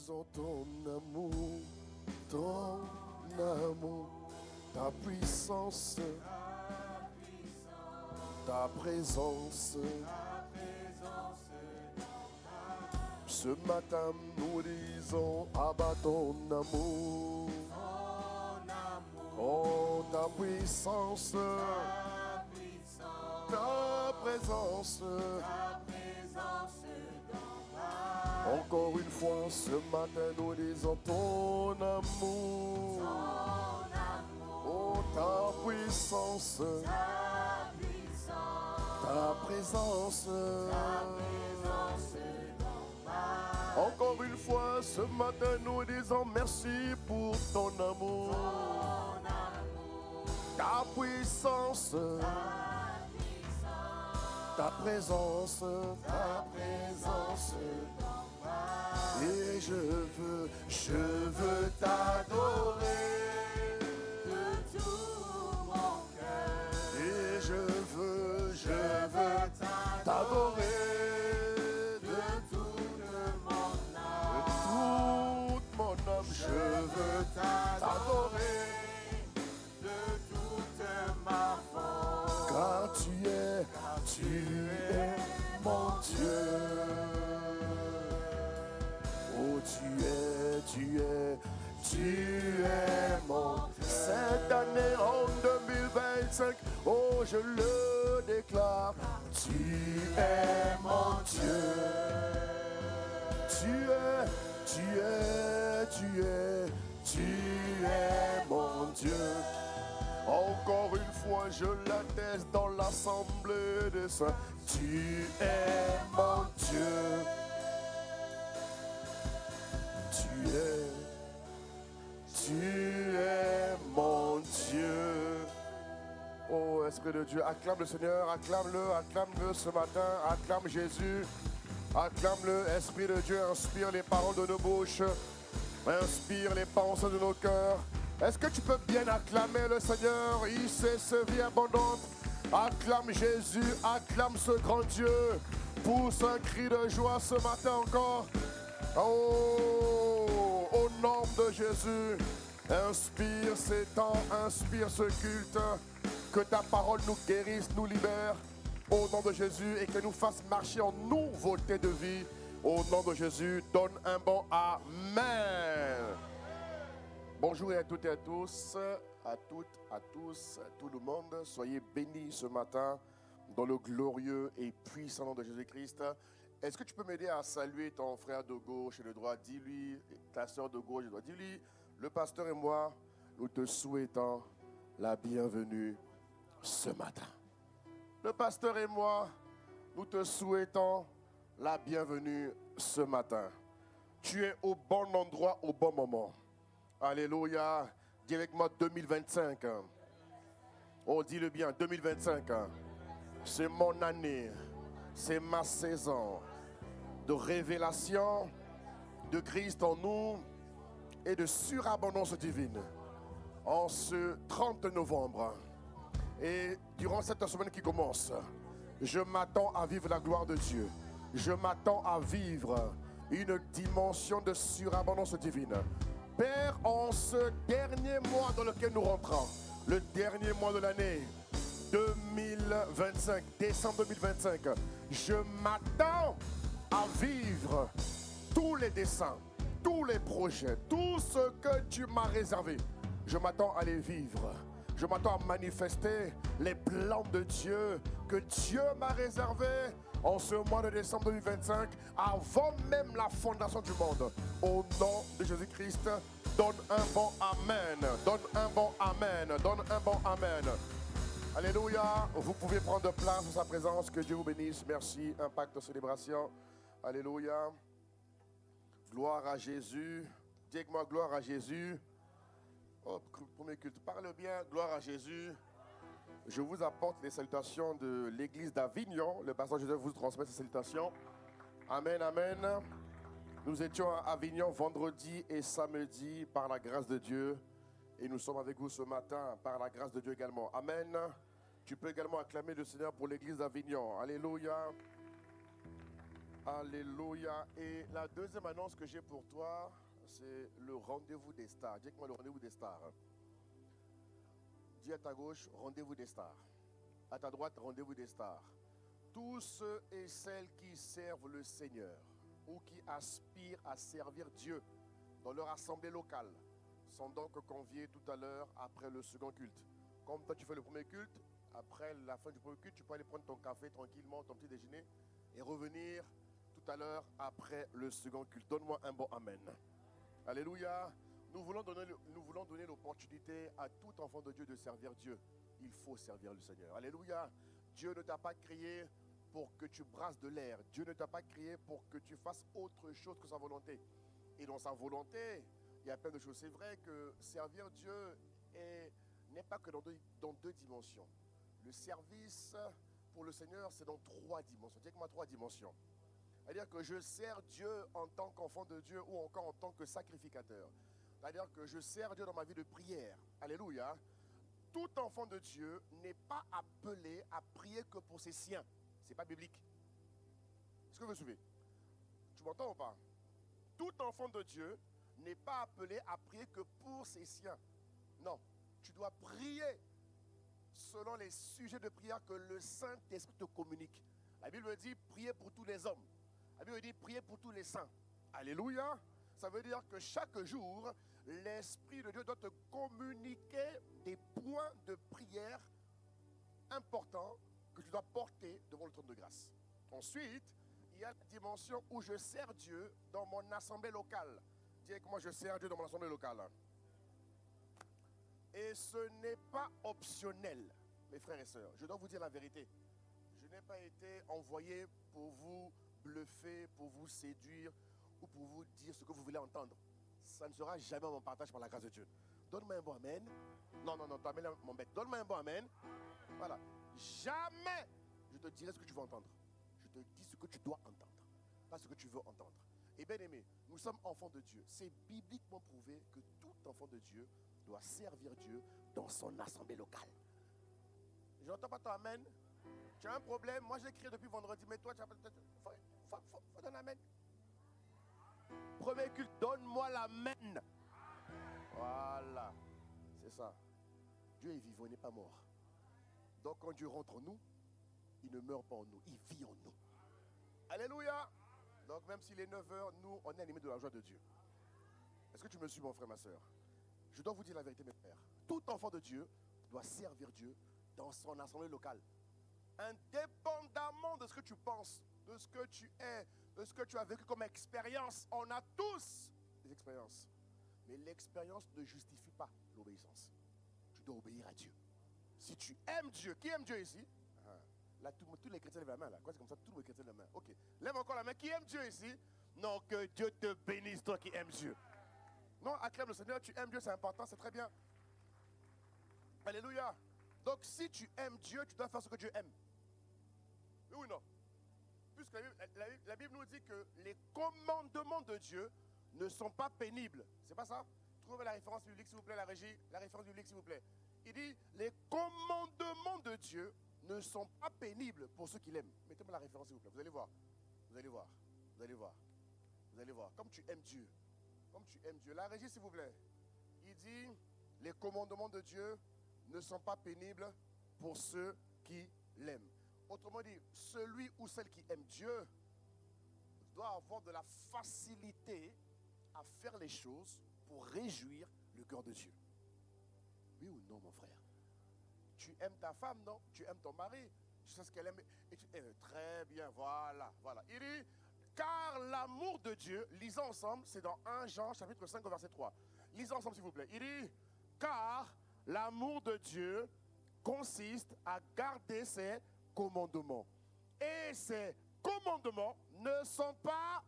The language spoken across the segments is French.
disons ton amour, ta puissance, ta présence. Ce matin, nous disons, Abba, ton amour, oh, ta puissance, ta présence. Encore une fois, ce matin, nous disons ton amour, oh, ta puissance, ta présence. Encore une fois, ce matin, nous disons merci pour ton amour, ta puissance, ta présence, et je veux t'adorer de tout mon cœur, et je veux t'adorer de toute mon âme, je veux t'adorer de toute ma force, car tu es mon Dieu. Oh, tu es mon Dieu. Cette année en 2025, oh, je le déclare, tu es mon Dieu. Tu es mon Dieu. Encore une fois, je l'atteste dans l'assemblée des saints. Tu es mon Dieu. Tu es mon Dieu. Oh, Esprit de Dieu, acclame le Seigneur, acclame-le ce matin, acclame Jésus, acclame-le. Esprit de Dieu, inspire les paroles de nos bouches, inspire les pensées de nos cœurs. Est-ce que tu peux bien acclamer le Seigneur? Il sait ce vie abondante. Acclame Jésus, acclame ce grand Dieu. Pousse un cri de joie ce matin encore. Oh, au nom de Jésus, inspire ces temps, inspire ce culte. Que ta parole nous guérisse, nous libère. Au nom de Jésus, et que nous fasse marcher en nouveauté de vie. Au nom de Jésus, donne un bon Amen. Bonjour à toutes et à tous, à toutes, à tous, à tout le monde. Soyez bénis ce matin dans le glorieux et puissant nom de Jésus-Christ. Est-ce que tu peux m'aider à saluer ton frère de gauche et de droite? Dis-lui, ta soeur de gauche et de droite. Dis-lui, le pasteur et moi, nous te souhaitons la bienvenue ce matin. Le pasteur et moi, nous te souhaitons la bienvenue ce matin. Tu es au bon endroit, au bon moment. Alléluia. Dis avec moi 2025. Oh, dis-le bien, 2025. C'est mon année. C'est ma saison de révélation de Christ en nous et de surabondance divine. En ce 30 novembre et durant cette semaine qui commence, je m'attends à vivre la gloire de Dieu. Je m'attends à vivre une dimension de surabondance divine. Père, en ce dernier mois dans lequel nous rentrons, le dernier mois de l'année 2025, décembre 2025, je m'attends à vivre tous les desseins, tous les projets, tout ce que tu m'as réservé. Je m'attends à les vivre. Je m'attends à manifester les plans de Dieu que Dieu m'a réservés en ce mois de décembre 2025, avant même la fondation du monde. Au nom de Jésus-Christ, donne un bon Amen. Donne un bon Amen. Donne un bon Amen. Alléluia. Vous pouvez prendre place en sa présence. Que Dieu vous bénisse. Merci. Impact Célébration. Alléluia. Gloire à Jésus. Dis avec moi, gloire à Jésus. Oh, premier culte. Parle bien, gloire à Jésus. Je vous apporte les salutations de l'église d'Avignon. Le pasteur Joseph vous transmet ces salutations. Amen, amen. Nous étions à Avignon vendredi et samedi par la grâce de Dieu. Et nous sommes avec vous ce matin par la grâce de Dieu également. Amen. Tu peux également acclamer le Seigneur pour l'église d'Avignon. Alléluia. Alléluia. Et la deuxième annonce que j'ai pour toi, c'est le rendez-vous des stars. Dis-moi le rendez-vous des stars. Dis à ta gauche, rendez-vous des stars. À ta droite, rendez-vous des stars. Tous ceux et celles qui servent le Seigneur ou qui aspirent à servir Dieu dans leur assemblée locale sont donc conviés tout à l'heure après le second culte. Comme toi tu fais le premier culte, après la fin du premier culte, tu peux aller prendre ton café tranquillement, ton petit déjeuner et revenir tout à l'heure après le second culte. Donne-moi un bon amen. Alléluia. Nous voulons donner l'opportunité à tout enfant de Dieu de servir Dieu. Il faut servir le Seigneur. Alléluia. Dieu ne t'a pas créé pour que tu brasses de l'air. Dieu ne t'a pas créé pour que tu fasses autre chose que sa volonté. Et dans sa volonté, il y a plein de choses. C'est vrai que servir Dieu n'est pas que dans deux dimensions. Le service pour le Seigneur, c'est dans trois dimensions. Dis-moi trois dimensions. C'est-à-dire que je sers Dieu en tant qu'enfant de Dieu ou encore en tant que sacrificateur. C'est-à-dire que je sers Dieu dans ma vie de prière. Alléluia. Tout enfant de Dieu n'est pas appelé à prier que pour ses siens. Ce n'est pas biblique. Est-ce que vous me suivez? Tu m'entends ou pas? Tout enfant de Dieu n'est pas appelé à prier que pour ses siens. Non. Tu dois prier selon les sujets de prière que le Saint-Esprit te communique. La Bible dit prier pour tous les hommes. La Bible dit prier pour tous les saints. Alléluia. Ça veut dire que chaque jour, l'Esprit de Dieu doit te communiquer des points de prière importants que tu dois porter devant le trône de grâce. Ensuite, il y a la dimension où je sers Dieu dans mon assemblée locale. Dis avec moi, je sers Dieu dans mon assemblée locale. Et ce n'est pas optionnel, mes frères et sœurs. Je dois vous dire la vérité. Je n'ai pas été envoyé pour vous bluffer, pour vous séduire ou pour vous dire ce que vous voulez entendre. Ça ne sera jamais mon partage par la grâce de Dieu. Donne-moi un bon amen. Non, toi, mon bête. Donne-moi un bon amen. Voilà. Jamais je te dirai ce que tu veux entendre. Je te dis ce que tu dois entendre, pas ce que tu veux entendre. Et bien aimé, nous sommes enfants de Dieu. C'est bibliquement prouvé que tout enfant de Dieu doit servir Dieu dans son assemblée locale. Je n'entends pas ton amen. Tu as un problème. Moi, j'ai crié depuis vendredi, mais toi, tu as... faut donner l'amen. Premier culte, donne-moi l'amen. Voilà. C'est ça. Dieu est vivant, il n'est pas mort. Donc, quand Dieu rentre en nous, il ne meurt pas en nous, il vit en nous. Alléluia. Donc, même s'il est 9h, nous, on est animés de la joie de Dieu. Est-ce que tu me suis, mon frère, ma soeur? Je dois vous dire la vérité, mes frères. Tout enfant de Dieu doit servir Dieu dans son assemblée locale. Indépendamment de ce que tu penses, de ce que tu es, de ce que tu as vécu comme expérience. On a tous des expériences. Mais l'expérience ne justifie pas l'obéissance. Tu dois obéir à Dieu. Si tu aimes Dieu, qui aime Dieu ici? Là, tous les chrétiens lèvent la main. Là. Quoi, c'est comme ça, tous les chrétiens lèvent la main. Ok. Lève encore la main. Qui aime Dieu ici? Non, que Dieu te bénisse, toi qui aimes Dieu. Non, acclame le Seigneur, tu aimes Dieu, c'est important, c'est très bien. Alléluia. Donc, si tu aimes Dieu, tu dois faire ce que Dieu aime. Oui ou non? Puisque la Bible nous dit que les commandements de Dieu ne sont pas pénibles. C'est pas ça? Trouvez la référence biblique, s'il vous plaît, la régie. La référence biblique, s'il vous plaît. Il dit, les commandements de Dieu ne sont pas pénibles pour ceux qui l'aiment. Mettez-moi la référence, s'il vous plaît. Vous allez voir. Vous allez voir. Vous allez voir. Vous allez voir. Comme tu aimes Dieu. Comme tu aimes Dieu. La régie, s'il vous plaît. Il dit, les commandements de Dieu ne sont pas pénibles pour ceux qui l'aiment. Autrement dit, celui ou celle qui aime Dieu doit avoir de la facilité à faire les choses pour réjouir le cœur de Dieu. Oui ou non, mon frère? Tu aimes ta femme, non? Tu aimes ton mari? Tu sais ce qu'elle aime? Et tu aimes. Très bien, voilà. Il dit, car l'amour de Dieu, lisons ensemble, c'est dans 1 Jean chapitre 5 verset 3. Lisons ensemble s'il vous plaît. Il dit, car l'amour de Dieu consiste à garder ses commandements. Et ces commandements ne sont pas,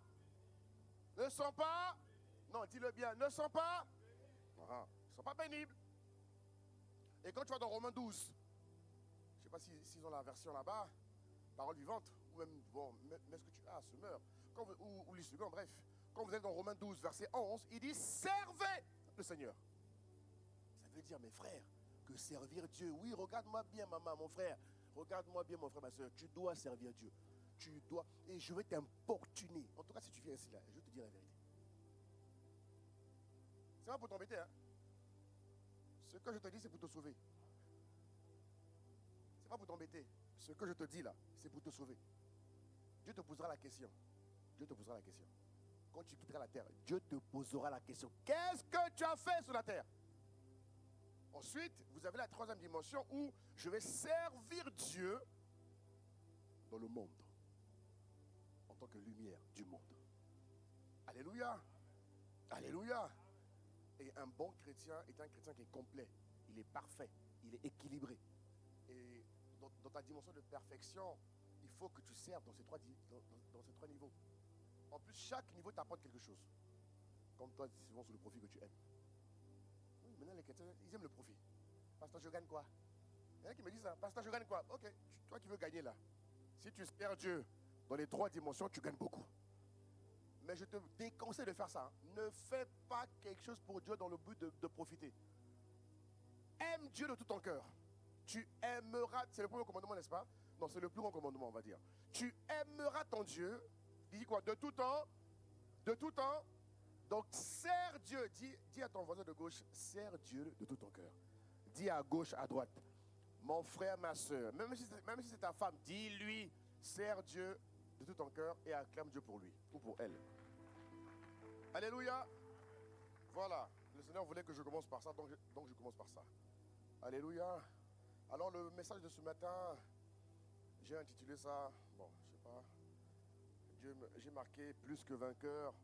non, dis-le bien, ne sont pas pénibles. Et quand tu vas dans Romains 12, je ne sais pas s'ils ont la version là-bas, parole vivante, ou même, mais ce que tu as, se meurt, ou les seconds, bref. Quand vous êtes dans Romains 12, verset 11, il dit, servez le Seigneur. Ça veut dire, mes frères, que servir Dieu, oui, regarde-moi bien, maman, mon frère, regarde-moi bien, mon frère, ma soeur, tu dois servir Dieu. tu dois, et je vais t'importuner. En tout cas, si tu viens ici, là, je vais te dire la vérité. C'est pas pour t'embêter, hein. Ce que je te dis, c'est pour te sauver. C'est pas pour t'embêter. Ce que je te dis là, c'est pour te sauver. Dieu te posera la question. Dieu te posera la question. Quand tu quitteras la terre, Dieu te posera la question. Qu'est-ce que tu as fait sur la terre? Ensuite, vous avez la troisième dimension où je vais servir Dieu dans le monde. En tant que lumière du monde. Alléluia. Alléluia. Et un bon chrétien est un chrétien qui est complet. Il est parfait. Il est équilibré. Et dans ta dimension de perfection, il faut que tu serves dans ces trois niveaux. En plus, chaque niveau t'apporte quelque chose. Comme toi, c'est souvent sur le profit que tu aimes. Oui, maintenant les chrétiens, ils aiment le profit. Pasteur, je gagne quoi? Il y en a qui me disent ça. Pasteur, je gagne quoi? Ok, toi qui veux gagner là. Si tu sers Dieu dans les trois dimensions, tu gagnes beaucoup. Mais je te déconseille de faire ça. Ne fais pas quelque chose pour Dieu dans le but de profiter. Aime Dieu de tout ton cœur. Tu aimeras, c'est le premier commandement, n'est-ce pas? Non, c'est le plus grand commandement, on va dire. Tu aimeras ton Dieu. Il dit quoi? De tout temps. De tout temps. Donc, sers Dieu. Dis à ton voisin de gauche, sers Dieu de tout ton cœur. Dis à gauche, à droite. Mon frère, ma soeur, même si c'est ta femme, dis-lui, sers Dieu de tout ton cœur et acclame Dieu pour lui ou pour elle. Alléluia. Voilà. Le Seigneur voulait que je commence par ça, donc je commence par ça. Alléluia. Alors, le message de ce matin, j'ai intitulé ça, bon, je sais pas, j'ai marqué plus que vainqueur,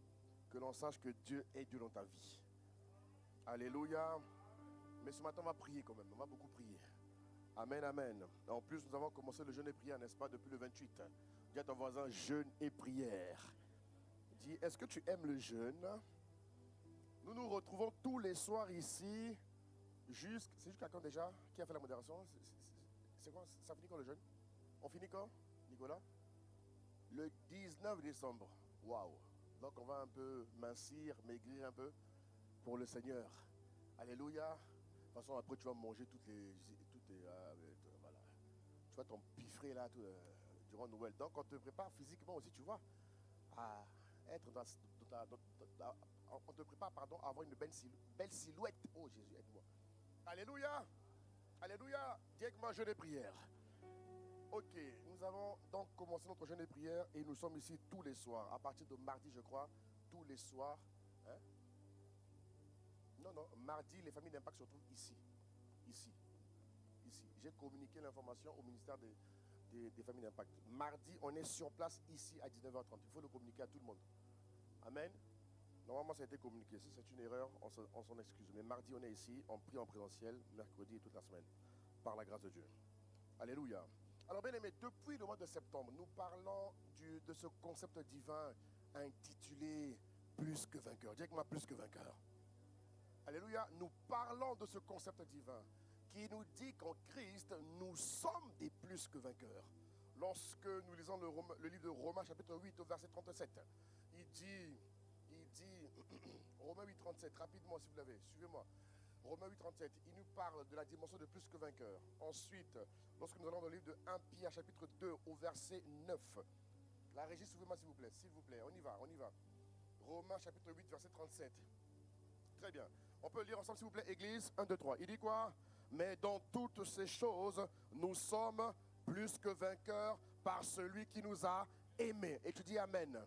que l'on sache que Dieu est Dieu dans ta vie. Alléluia. Mais ce matin, on va prier quand même, on va beaucoup prier. Amen, amen. En plus, nous avons commencé le jeûne et prière, n'est-ce pas, depuis le 28. Dis à ton voisin, jeûne et prière. Dis, est-ce que tu aimes le jeûne? Nous nous retrouvons tous les soirs ici. C'est jusqu'à quand déjà? Qui a fait la modération? C'est quoi? Ça finit quand le jeûne? On finit quand, Nicolas? Le 19 décembre. Waouh! Donc on va un peu mincir, maigrir un peu pour le Seigneur. Alléluia. De toute façon, après tu vas manger toutes les voilà. Tu vas t'empiffrer là durant Noël. Donc on te prépare physiquement aussi, tu vois, à être on te prépare, pardon, à avoir une belle silhouette. Oh Jésus, aide-moi. Alléluia. Alléluia. Dis avec moi, jeûne et prière. Ok, nous avons donc commencé notre jeûne et prière et nous sommes ici tous les soirs. À partir de mardi, je crois, tous les soirs. Hein? Non, mardi, les familles d'impact se retrouvent ici. Ici. J'ai communiqué l'information au ministère des familles d'impact. Mardi, on est sur place ici à 19h30. Il faut le communiquer à tout le monde. Amen. Normalement, ça a été communiqué. Si c'est une erreur, on s'en excuse. Mais mardi, on est ici, on prie en présentiel, mercredi et toute la semaine, par la grâce de Dieu. Alléluia. Alors, bien aimé, depuis le mois de septembre, nous parlons de ce concept divin intitulé « Plus que vainqueur ». Dis avec moi « Plus que vainqueur ». Alléluia. Nous parlons de ce concept divin qui nous dit qu'en Christ, nous sommes des plus que vainqueurs. Lorsque nous lisons le livre de Romains, chapitre 8, au verset 37, il dit Romains 8, 37, rapidement si vous l'avez, suivez-moi. Romains 8, 37, il nous parle de la dimension de plus que vainqueur. Ensuite, lorsque nous allons dans le livre de 1 Pierre, chapitre 2, au verset 9, la régie, suivez-moi s'il vous plaît, on y va. Romains, chapitre 8, verset 37. Très bien. On peut lire ensemble s'il vous plaît, Église, 1, 2, 3. Il dit quoi? Mais dans toutes ces choses, nous sommes plus que vainqueurs par celui qui nous a aimés. Et tu dis Amen.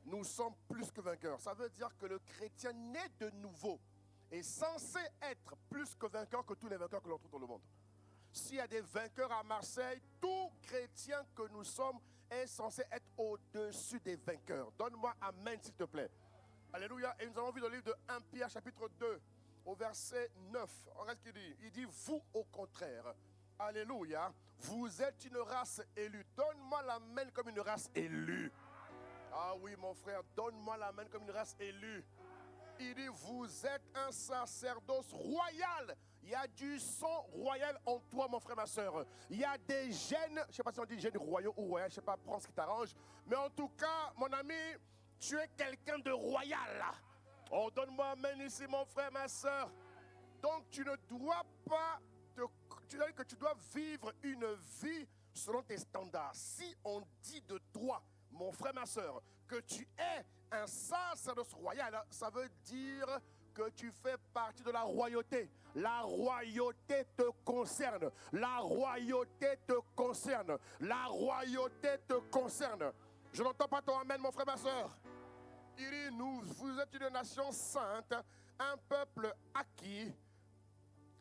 Nous sommes plus que vainqueurs. Ça veut dire que le chrétien né de nouveau est censé être plus que vainqueur que tous les vainqueurs que l'on trouve dans le monde. S'il y a des vainqueurs à Marseille, tout chrétien que nous sommes est censé être au-dessus des vainqueurs. Donne-moi Amen s'il te plaît. Alléluia. Et nous avons vu dans le livre de 1 Pierre chapitre 2 au verset 9. Regarde ce qu'il dit. Il dit vous au contraire. Alléluia. Vous êtes une race élue. Donne-moi l'amen comme une race élue. Ah oui mon frère, donne-moi l'amen comme une race élue. Il dit vous êtes un sacerdoce royal. Il y a du sang royal en toi mon frère, ma soeur. Il y a des gènes, je ne sais pas si on dit gènes royaux ou royal, je ne sais pas, prends ce qui t'arrange. Mais en tout cas, mon ami, tu es quelqu'un de royal. Oh, donne-moi amen ici, mon frère, ma soeur. Donc, tu ne dois pas, tu dois vivre une vie selon tes standards. Si on dit de toi, mon frère, ma soeur, que tu es un sacerdoce royal, ça veut dire que tu fais partie de la royauté. La royauté te concerne. La royauté te concerne. La royauté te concerne. Je n'entends pas ton amen, mon frère, ma soeur. Il dit, vous êtes une nation sainte, un peuple acquis,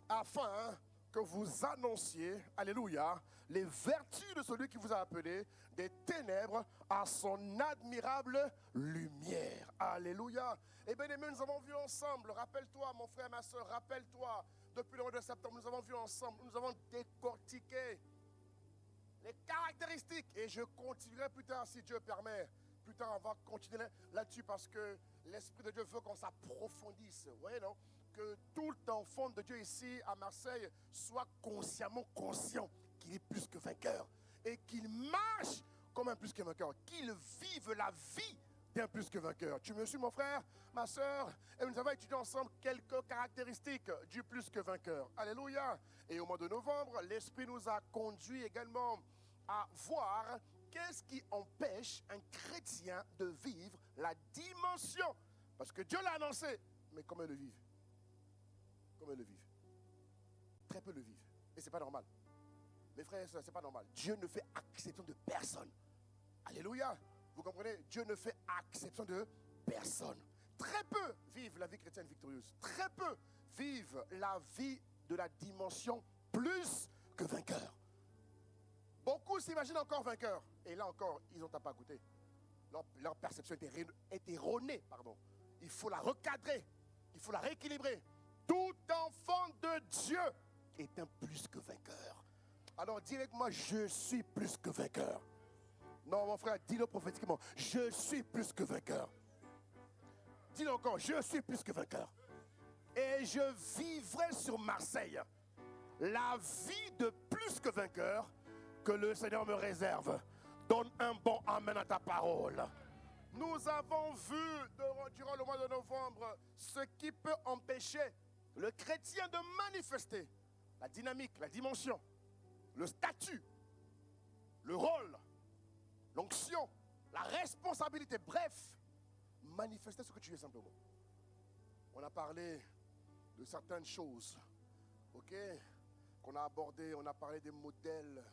afin que vous annonciez, alléluia, les vertus de celui qui vous a appelé des ténèbres à son admirable lumière. Alléluia. Et bien aimé, nous avons vu ensemble, rappelle-toi mon frère, ma soeur, rappelle-toi, depuis le mois de septembre, nous avons vu ensemble, nous avons décortiqué les caractéristiques. Et je continuerai plus tard, si Dieu permet. Plus tard, on va continuer là-dessus parce que l'Esprit de Dieu veut qu'on s'approfondisse. Vous voyez, non? Que tout enfant de Dieu ici à Marseille soit consciemment conscient qu'il est plus que vainqueur. Et qu'il marche comme un plus que vainqueur. Qu'il vive la vie d'un plus que vainqueur. Tu me suis, mon frère, ma soeur? Et nous avons étudié ensemble quelques caractéristiques du plus que vainqueur. Alléluia. Et au mois de novembre, l'Esprit nous a conduit également à voir qu'est-ce qui empêche un chrétien de vivre la dimension. Parce que Dieu l'a annoncé, mais comment le vivre? Comment le vivre? Très peu le vivent. Et ce n'est pas normal. Mes frères et sœurs, ce n'est pas normal. Dieu ne fait exception de personne. Alléluia. Vous comprenez? Dieu ne fait exception de personne. Très peu vivent la vie chrétienne victorieuse. Très peu vivent la vie de la dimension plus que vainqueur. Beaucoup s'imaginent encore vainqueurs. Et là encore, ils n'ont pas goûté. Leur perception est erronée. Il faut la recadrer. Il faut la rééquilibrer. Tout enfant de Dieu est un plus que vainqueur. Alors dis avec moi, je suis plus que vainqueur. Non, mon frère, dis-le prophétiquement. Je suis plus que vainqueur. Dis-le encore, je suis plus que vainqueur. Et je vivrai sur Marseille la vie de plus que vainqueur que le Seigneur me réserve. Donne un bon amen à ta parole. Nous avons vu durant le mois de novembre ce qui peut empêcher le chrétien de manifester la dynamique, la dimension, le statut, le rôle, l'onction, la responsabilité. Bref, manifester ce que tu es simplement. On a parlé de certaines choses, ok, qu'on a abordées. On a parlé des modèles.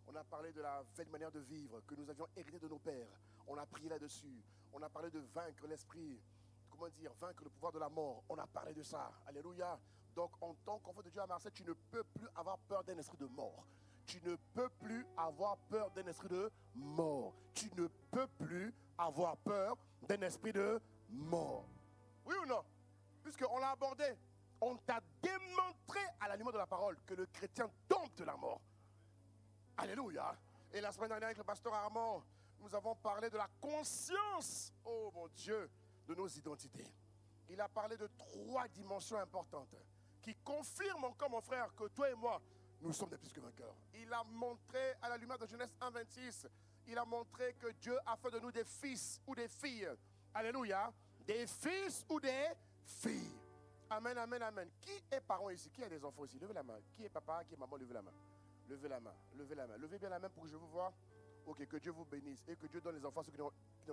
On a parlé de la belle manière de vivre que nous avions hérité de nos pères. On a prié là-dessus. On a parlé de vaincre l'esprit. Comment dire, vaincre le pouvoir de la mort. On a parlé de ça. Alléluia. Donc, en tant qu'enfant de Dieu à Marseille, tu ne peux plus avoir peur d'un esprit de mort. Tu ne peux plus avoir peur d'un esprit de mort. Tu ne peux plus avoir peur d'un esprit de mort. Oui ou non? Puisqu'on l'a abordé. On t'a démontré à la lumière de la parole que le chrétien tombe de la mort. Alléluia. Et la semaine dernière avec le pasteur Armand, nous avons parlé de la conscience, oh mon Dieu, de nos identités. Il a parlé de 3 dimensions importantes qui confirment encore, mon frère, que toi et moi, nous sommes des plus que vainqueurs. Il a montré à la lumière de Genèse 1,26, il a montré que Dieu a fait de nous des fils ou des filles. Alléluia. Des fils ou des filles. Amen, amen, amen. Qui est parent ici? Qui a des enfants ici? Levez la main. Qui est papa? Qui est maman? Levez la main. Levez la main, levez la main. Levez bien la main pour que je vous voie. Ok, que Dieu vous bénisse et que Dieu donne les enfants à ceux qui n'en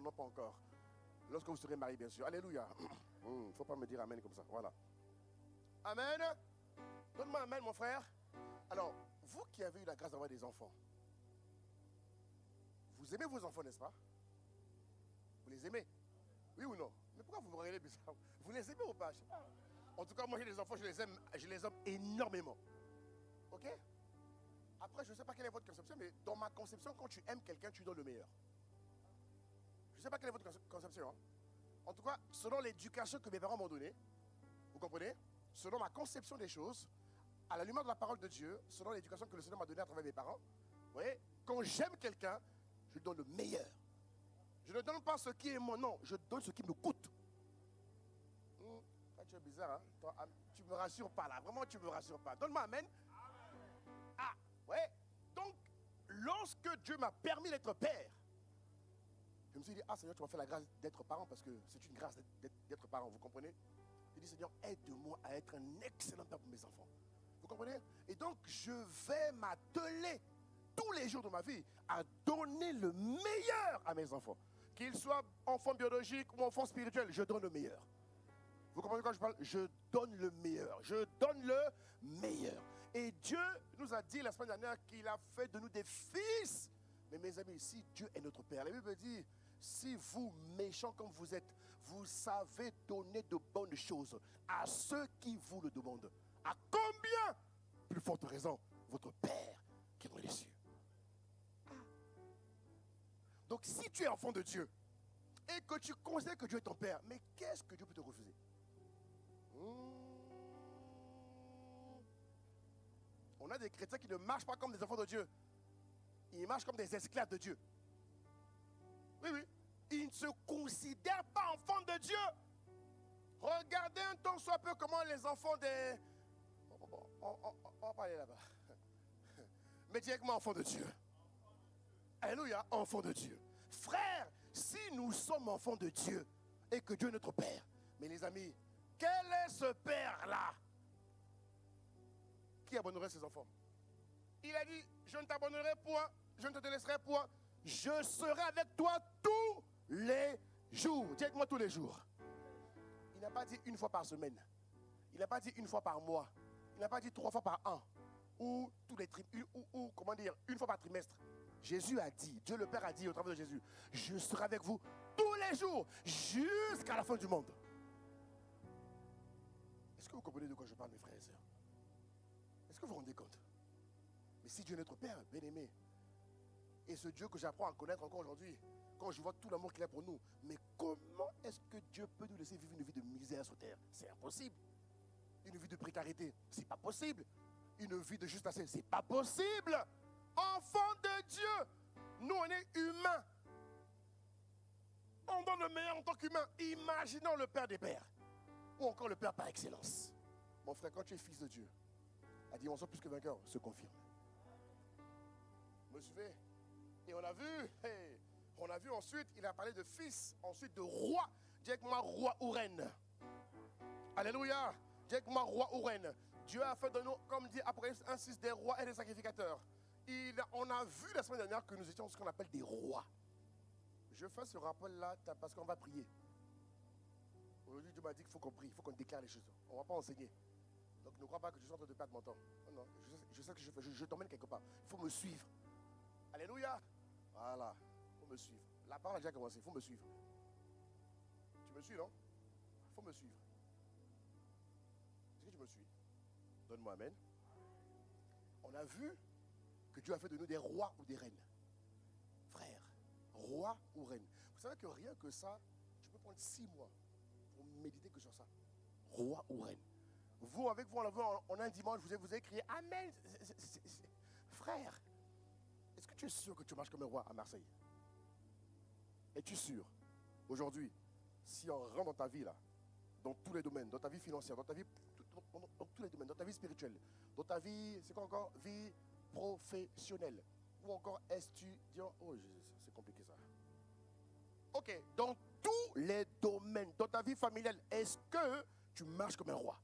ont pas encore. Lorsque vous serez mariés, bien sûr. Alléluia. Il ne faut pas me dire amen comme ça. Voilà. Amen. Donne-moi amen, mon frère. Alors, vous qui avez eu la grâce d'avoir des enfants, vous aimez vos enfants, n'est-ce pas? Vous les aimez? Oui ou non? Mais pourquoi vous me regardez bizarre? Vous les aimez ou pas? Je sais pas. En tout cas, moi j'ai des enfants, je les aime énormément. Ok? Après, je ne sais pas quelle est votre conception, mais dans ma conception, quand tu aimes quelqu'un, tu donnes le meilleur. Je ne sais pas quelle est votre conception. Hein? En tout cas, selon l'éducation que mes parents m'ont donnée, vous comprenez? Selon ma conception des choses, à la lumière de la parole de Dieu, selon l'éducation que le Seigneur m'a donnée à travers mes parents, vous voyez, quand j'aime quelqu'un, je lui donne le meilleur. Je ne donne pas ce qui est mon nom, je donne ce qui me coûte. Tu es bizarre, hein? Toi, tu ne me rassures pas là, vraiment tu ne me rassures pas. Donne-moi amen. Ah, ouais. Donc, lorsque Dieu m'a permis d'être père, je me suis dit, ah Seigneur, tu m'as fait la grâce d'être parent parce que c'est une grâce d'être parent, vous comprenez? J'ai dit, Seigneur, aide-moi à être un excellent père pour mes enfants. Vous comprenez? Et donc, je vais m'atteler tous les jours de ma vie à donner le meilleur à mes enfants. Qu'ils soient enfants biologiques ou enfants spirituels, je donne le meilleur. Vous comprenez quand je parle? Je donne le meilleur. Je donne le meilleur. Et Dieu nous a dit la semaine dernière qu'il a fait de nous des fils. Mais mes amis, si Dieu est notre Père, la Bible dit, si vous, méchants comme vous êtes, vous savez donner de bonnes choses à ceux qui vous le demandent, à combien, plus forte raison, votre Père qui est dans les cieux. Donc si tu es enfant de Dieu et que tu considères que Dieu est ton Père, mais qu'est-ce que Dieu peut te refuser? On a des chrétiens qui ne marchent pas comme des enfants de Dieu. Ils marchent comme des esclaves de Dieu. Oui, oui. Ils ne se considèrent pas enfants de Dieu. Regardez un temps soit peu comment les enfants des... On va parler là-bas. Mais directement enfants de Dieu. Alléluia, enfants de Dieu. Frère, si nous sommes enfants de Dieu et que Dieu est notre Père, mais les amis, quel est ce Père-là qui abandonnerait ses enfants? Il a dit, je ne t'abandonnerai point, je ne te laisserai point, je serai avec toi tous les jours. Dis avec moi tous les jours. Il n'a pas dit une fois par semaine. Il n'a pas dit une fois par mois. Il n'a pas dit 3 fois par an. Ou tous les comment dire, une fois par trimestre. Jésus a dit, Dieu le Père a dit au travers de Jésus, je serai avec vous tous les jours jusqu'à la fin du monde. Est-ce que vous comprenez de quoi je parle, mes frères et sœurs? Est-ce que vous vous rendez compte? Mais si Dieu est notre Père, bien-aimé, et ce Dieu que j'apprends à connaître encore aujourd'hui, quand je vois tout l'amour qu'il a pour nous, mais comment est-ce que Dieu peut nous laisser vivre une vie de misère sur terre? C'est impossible. Une vie de précarité, c'est pas possible. Une vie de justesse, c'est pas possible. Enfant de Dieu, nous on est humains. On donne le meilleur en tant qu'humain. Imaginons le Père des Pères, ou encore le Père par excellence. Mon frère, quand tu es fils de Dieu, la dimension plus que vainqueur se confirme. Vous me suivez? Et on a vu ensuite, il a parlé de fils, ensuite de roi. Dis avec moi roi ou reine. Alléluia. Dis avec moi roi ou reine. Dieu a fait de nous, comme dit Apocalypse 1:6, des rois et des sacrificateurs. On a vu la semaine dernière que nous étions ce qu'on appelle des rois. Je fais ce rappel-là parce qu'on va prier. Aujourd'hui, Dieu m'a dit qu'il faut qu'on prie, il faut qu'on déclare les choses. On ne va pas enseigner. Donc ne crois pas que je suis en train de perdre mon temps. Non, je sais ce que je fais, je t'emmène quelque part. Il faut me suivre. Alléluia. Voilà, il faut me suivre. La parole a déjà commencé, il faut me suivre. Tu me suis, non? Il faut me suivre. Est-ce que tu me suis? Donne-moi amen. On a vu que Dieu a fait de nous des rois ou des reines. Frères, roi ou reine. Vous savez que rien que ça, tu peux prendre 6 mois pour méditer que sur ça. Roi ou reine. Vous, avec vous, on a un dimanche, vous avez crié amen. Frère, est-ce que tu es sûr que tu marches comme un roi à Marseille? Es-tu sûr? Aujourd'hui, si on rentre dans ta vie là, dans tous les domaines, dans ta vie financière, dans ta vie, dans tous les domaines, dans ta vie spirituelle, dans ta vie, c'est quoi encore? Vie professionnelle, ou encore étudiant. Oh, c'est compliqué ça. Ok, dans tous les domaines, dans ta vie familiale, est-ce que tu marches comme un roi?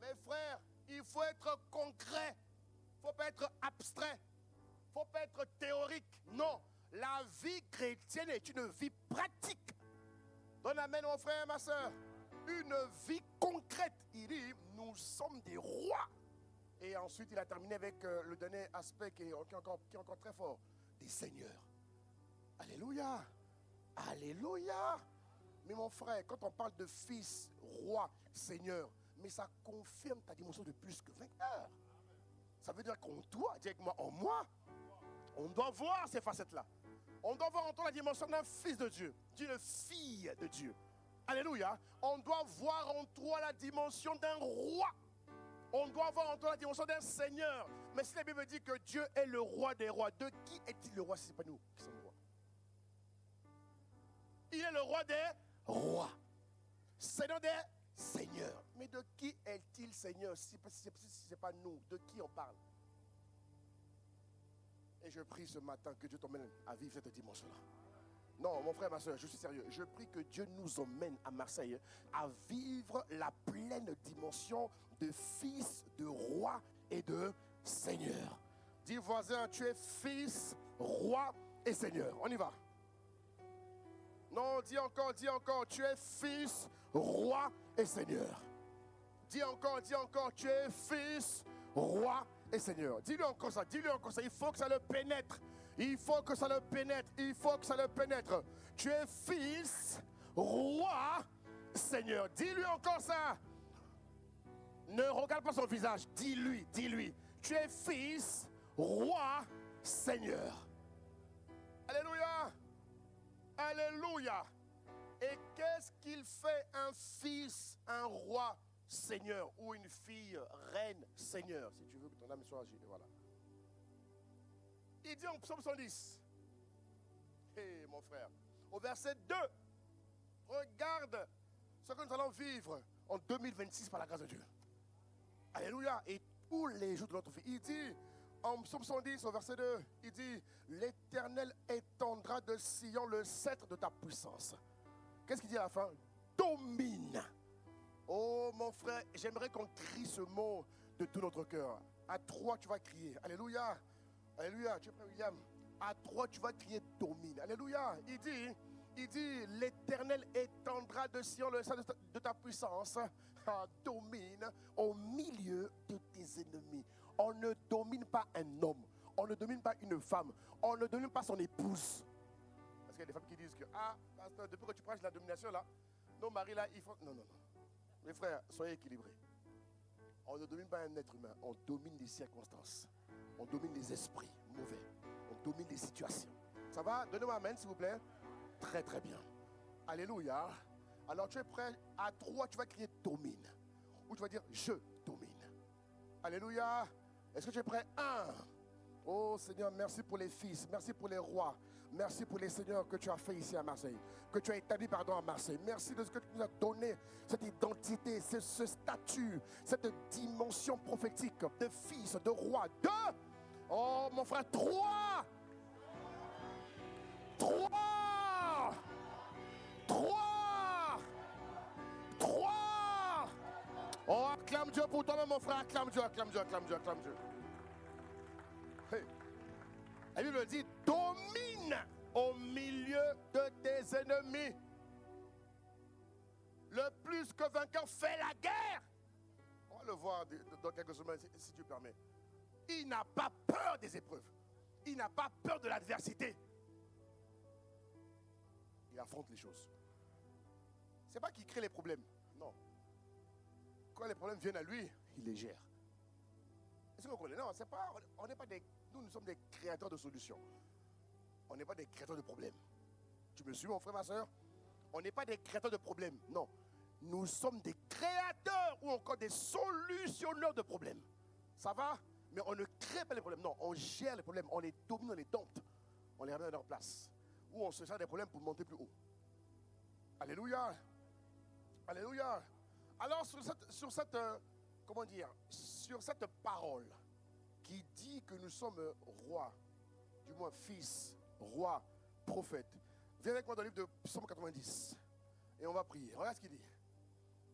Mes frères, il faut être concret. Il ne faut pas être abstrait. Il ne faut pas être théorique. Non, la vie chrétienne est une vie pratique. Donne amen mon frère et ma soeur. Une vie concrète. Il dit, nous sommes des rois. Et ensuite, il a terminé avec le dernier aspect qui est encore très fort. Des seigneurs. Alléluia. Alléluia. Mais mon frère, quand on parle de fils, roi, seigneur, mais ça confirme ta dimension de plus que vainqueur. Ça veut dire qu'on doit, dis avec moi, en moi, on doit voir ces facettes-là. On doit voir en toi la dimension d'un fils de Dieu, d'une fille de Dieu. Alléluia. On doit voir en toi la dimension d'un roi. On doit voir en toi la dimension d'un seigneur. Mais si la Bible dit que Dieu est le roi des rois, de qui est-il le roi si ce n'est pas nous qui sommes le roi? Il est le roi des rois. Seigneur des seigneurs. Mais de qui est-il Seigneur si ce n'est pas nous? De qui on parle? Et je prie ce matin que Dieu t'emmène à vivre cette dimension-là. Non, mon frère, ma soeur, je suis sérieux. Je prie que Dieu nous emmène à Marseille à vivre la pleine dimension de fils, de roi et de Seigneur. Dis voisin, tu es fils, roi et Seigneur. On y va. Non, dis encore, tu es fils, roi et Seigneur. Dis encore, tu es fils, roi et Seigneur. Dis-lui encore ça, il faut que ça le pénètre. Il faut que ça le pénètre. Tu es fils, roi, Seigneur. Dis-lui encore ça. Ne regarde pas son visage, dis-lui. Tu es fils, roi, Seigneur. Alléluia. Alléluia. Et qu'est-ce qu'il fait un fils, un roi, Seigneur, ou une fille, reine, Seigneur, si tu veux que ton âme soit agitée, voilà. Il dit en psaume 110, hé mon frère, au verset 2, regarde ce que nous allons vivre en 2026 par la grâce de Dieu. Alléluia. Et tous les jours de notre vie, il dit, en psaume 110, au verset 2, il dit, l'Éternel étendra de Sion le sceptre de ta puissance. Qu'est-ce qu'il dit à la fin? Domine. Oh mon frère, j'aimerais qu'on crie ce mot de tout notre cœur. À 3, tu vas crier. Alléluia. Alléluia. Tu es prêt, William? À 3, tu vas crier domine. Alléluia. Il dit, l'Éternel étendra de Sion le sceptre de ta puissance. Domine au milieu de tes ennemis. On ne domine pas un homme. On ne domine pas une femme. On ne domine pas son épouse. Parce qu'il y a des femmes qui disent que, pasteur, depuis que tu prêches la domination là, nos maris là, il faut... Non. Mes frères, soyez équilibrés. On ne domine pas un être humain. On domine les circonstances. On domine les esprits mauvais. On domine les situations. Ça va? Donnez-moi amen, s'il vous plaît. Très, très bien. Alléluia. Alors tu es prêt? À 3, tu vas crier domine. Ou tu vas dire je domine. Alléluia. Est-ce que tu es prêt? 1. Oh Seigneur, merci pour les fils. Merci pour les rois. Merci pour les seigneurs que tu as fait ici à Marseille. Que tu as établi, à Marseille. Merci de ce que tu nous as donné. Cette identité, ce statut, cette dimension prophétique de fils, de roi. 2. Oh mon frère, 3. 3. 3. Oh, acclame Dieu pour toi-même, mon frère. Acclame Dieu. Hey. La Bible dit, domine au milieu de tes ennemis. Le plus que vainqueur fait la guerre. On va le voir dans quelques semaines, si tu permets. Il n'a pas peur des épreuves. Il n'a pas peur de l'adversité. Il affronte les choses. Ce n'est pas qu'il crée les problèmes. Non. Quand les problèmes viennent à lui, il les gère. Est-ce que vous comprenez? Non, c'est pas, on n'est pas des... Nous sommes des créateurs de solutions. On n'est pas des créateurs de problèmes. Tu me suis, mon frère, ma soeur? On n'est pas des créateurs de problèmes. Non. Nous sommes des créateurs ou encore des solutionneurs de problèmes. Ça va? Mais on ne crée pas les problèmes. Non, on gère les problèmes. On les domine, on les dompte. On les ramène à leur place. Ou on se sert des problèmes pour monter plus haut. Alléluia. Alléluia. Alors, sur cette parole qui dit que nous sommes rois, du moins fils, roi, prophète, viens avec moi dans le livre de Psaume 90 et on va prier. Regarde ce qu'il dit.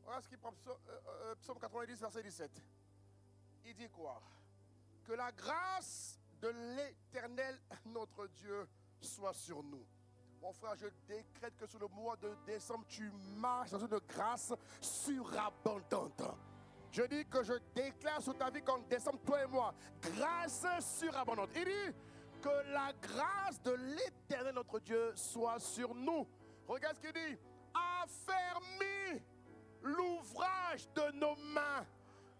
Regarde ce qu'il prend, Psaume 90, verset 17. Il dit quoi? Que la grâce de l'Éternel, notre Dieu, soit sur nous. Mon frère, je décrète que sur le mois de décembre, tu marches dans une grâce surabondante. Je dis que je déclare sur ta vie qu'en décembre, toi et moi, grâce surabondante. Il dit que la grâce de l'Éternel, notre Dieu, soit sur nous. Regarde ce qu'il dit. Affermis l'ouvrage de nos mains.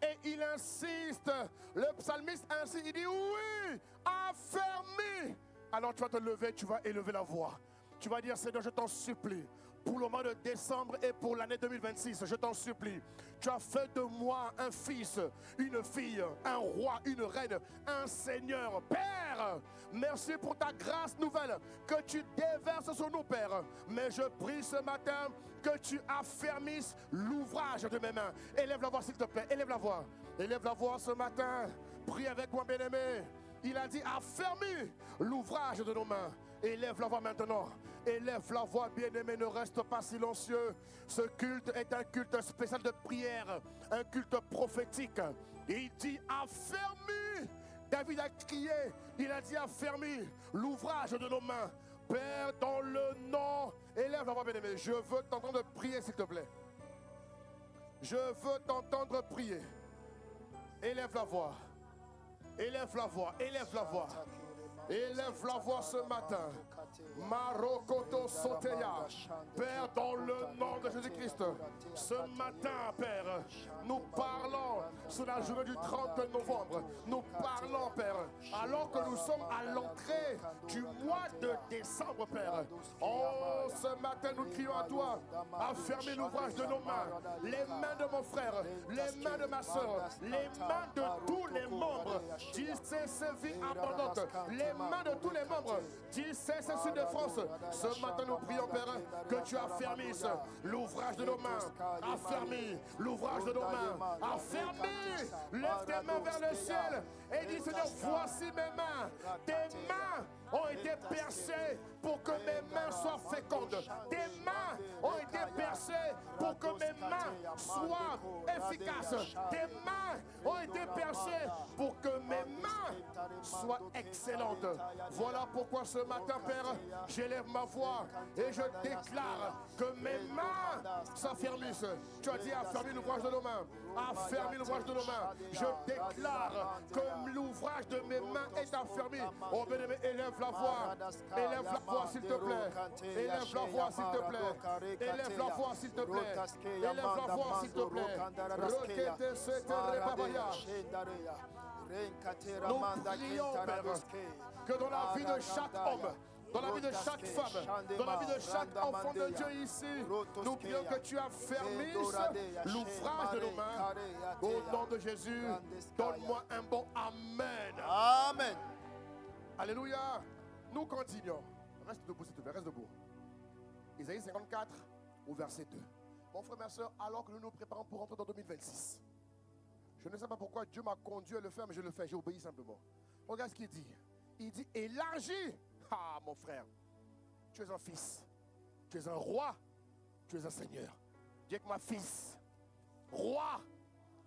Et il insiste, le psalmiste insiste, il dit oui, affermis. Alors tu vas te lever, tu vas élever la voix. Tu vas dire, Seigneur, je t'en supplie, pour le mois de décembre et pour l'année 2026, je t'en supplie. Tu as fait de moi un fils, une fille, un roi, une reine, un seigneur. Père, merci pour ta grâce nouvelle que tu déverses sur nous, Père. Mais je prie ce matin que tu affermisses l'ouvrage de mes mains. Élève la voix, s'il te plaît, élève la voix. Élève la voix ce matin. Prie avec moi, bien-aimé. Il a dit, affermis l'ouvrage de nos mains. Élève la voix maintenant. Élève la voix, bien-aimé, ne reste pas silencieux. Ce culte est un culte spécial de prière, un culte prophétique. Et il dit, affermis David a crié, il a dit affermis l'ouvrage de nos mains. Père, dans le nom, élève la voix, bien-aimé. Je veux t'entendre prier, s'il te plaît. Je veux t'entendre prier. Élève la voix. Élève la voix. Élève la voix. Élève la voix ce matin. Marokoto Soteya. Père, dans le nom de Jésus-Christ, ce matin, Père, nous parlons sur la journée du 30 novembre. Nous parlons, Père, alors que nous sommes à l'entrée du mois de décembre, Père. Oh, ce matin, nous crions à toi, affermis l'ouvrage de nos mains, les mains de mon frère, les mains de ma soeur, les mains de tous les membres. Dis c'est vie abondante. Les mains de tous les membres. Dis c'est Sud de France. Ce matin, nous prions, Père, que tu affermisses l'ouvrage de nos mains. Affermis l'ouvrage de nos mains. Affermis. Lève tes mains vers le ciel et dis, Seigneur, voici mes mains. Tes mains ont été percées pour que mes mains soient fécondes. Tes mains ont été percées pour que mes mains soient efficaces. Tes mains ont été percées pour que mes mains soient excellentes. Voilà pourquoi ce matin, Père, j'élève ma voix et je déclare que mes mains s'affermissent. Tu as dit affermis l'ouvrage de nos mains. Affermis l'ouvrage de nos mains. Je déclare que l'ouvrage de mes mains est affermi. Oh bien-aimé, élève la voix. Élève la voix, s'il te plaît. Élève la voix, s'il te plaît. Élève la voix, s'il te plaît. Élève la voix, s'il te plaît. Requête cette rébabaya. Nous prions, Père, que dans la vie de chaque homme, dans la vie de chaque femme, dans la vie de chaque enfant de Dieu ici, nous prions que tu affermisses l'ouvrage de nos mains. Au nom de Jésus, donne-moi un bon Amen. Amen. Alléluia. Nous continuons. Reste debout, s'il te plaît, reste debout. Isaïe 54, au verset 2. Mon frère, ma soeur, alors que nous nous préparons pour rentrer dans 2026, je ne sais pas pourquoi Dieu m'a conduit à le faire, mais je le fais, j'ai obéi simplement. Regarde ce qu'il dit. Il dit, élargis. Ah, mon frère, tu es un fils, tu es un roi, tu es un seigneur. Dis avec moi, fils, roi,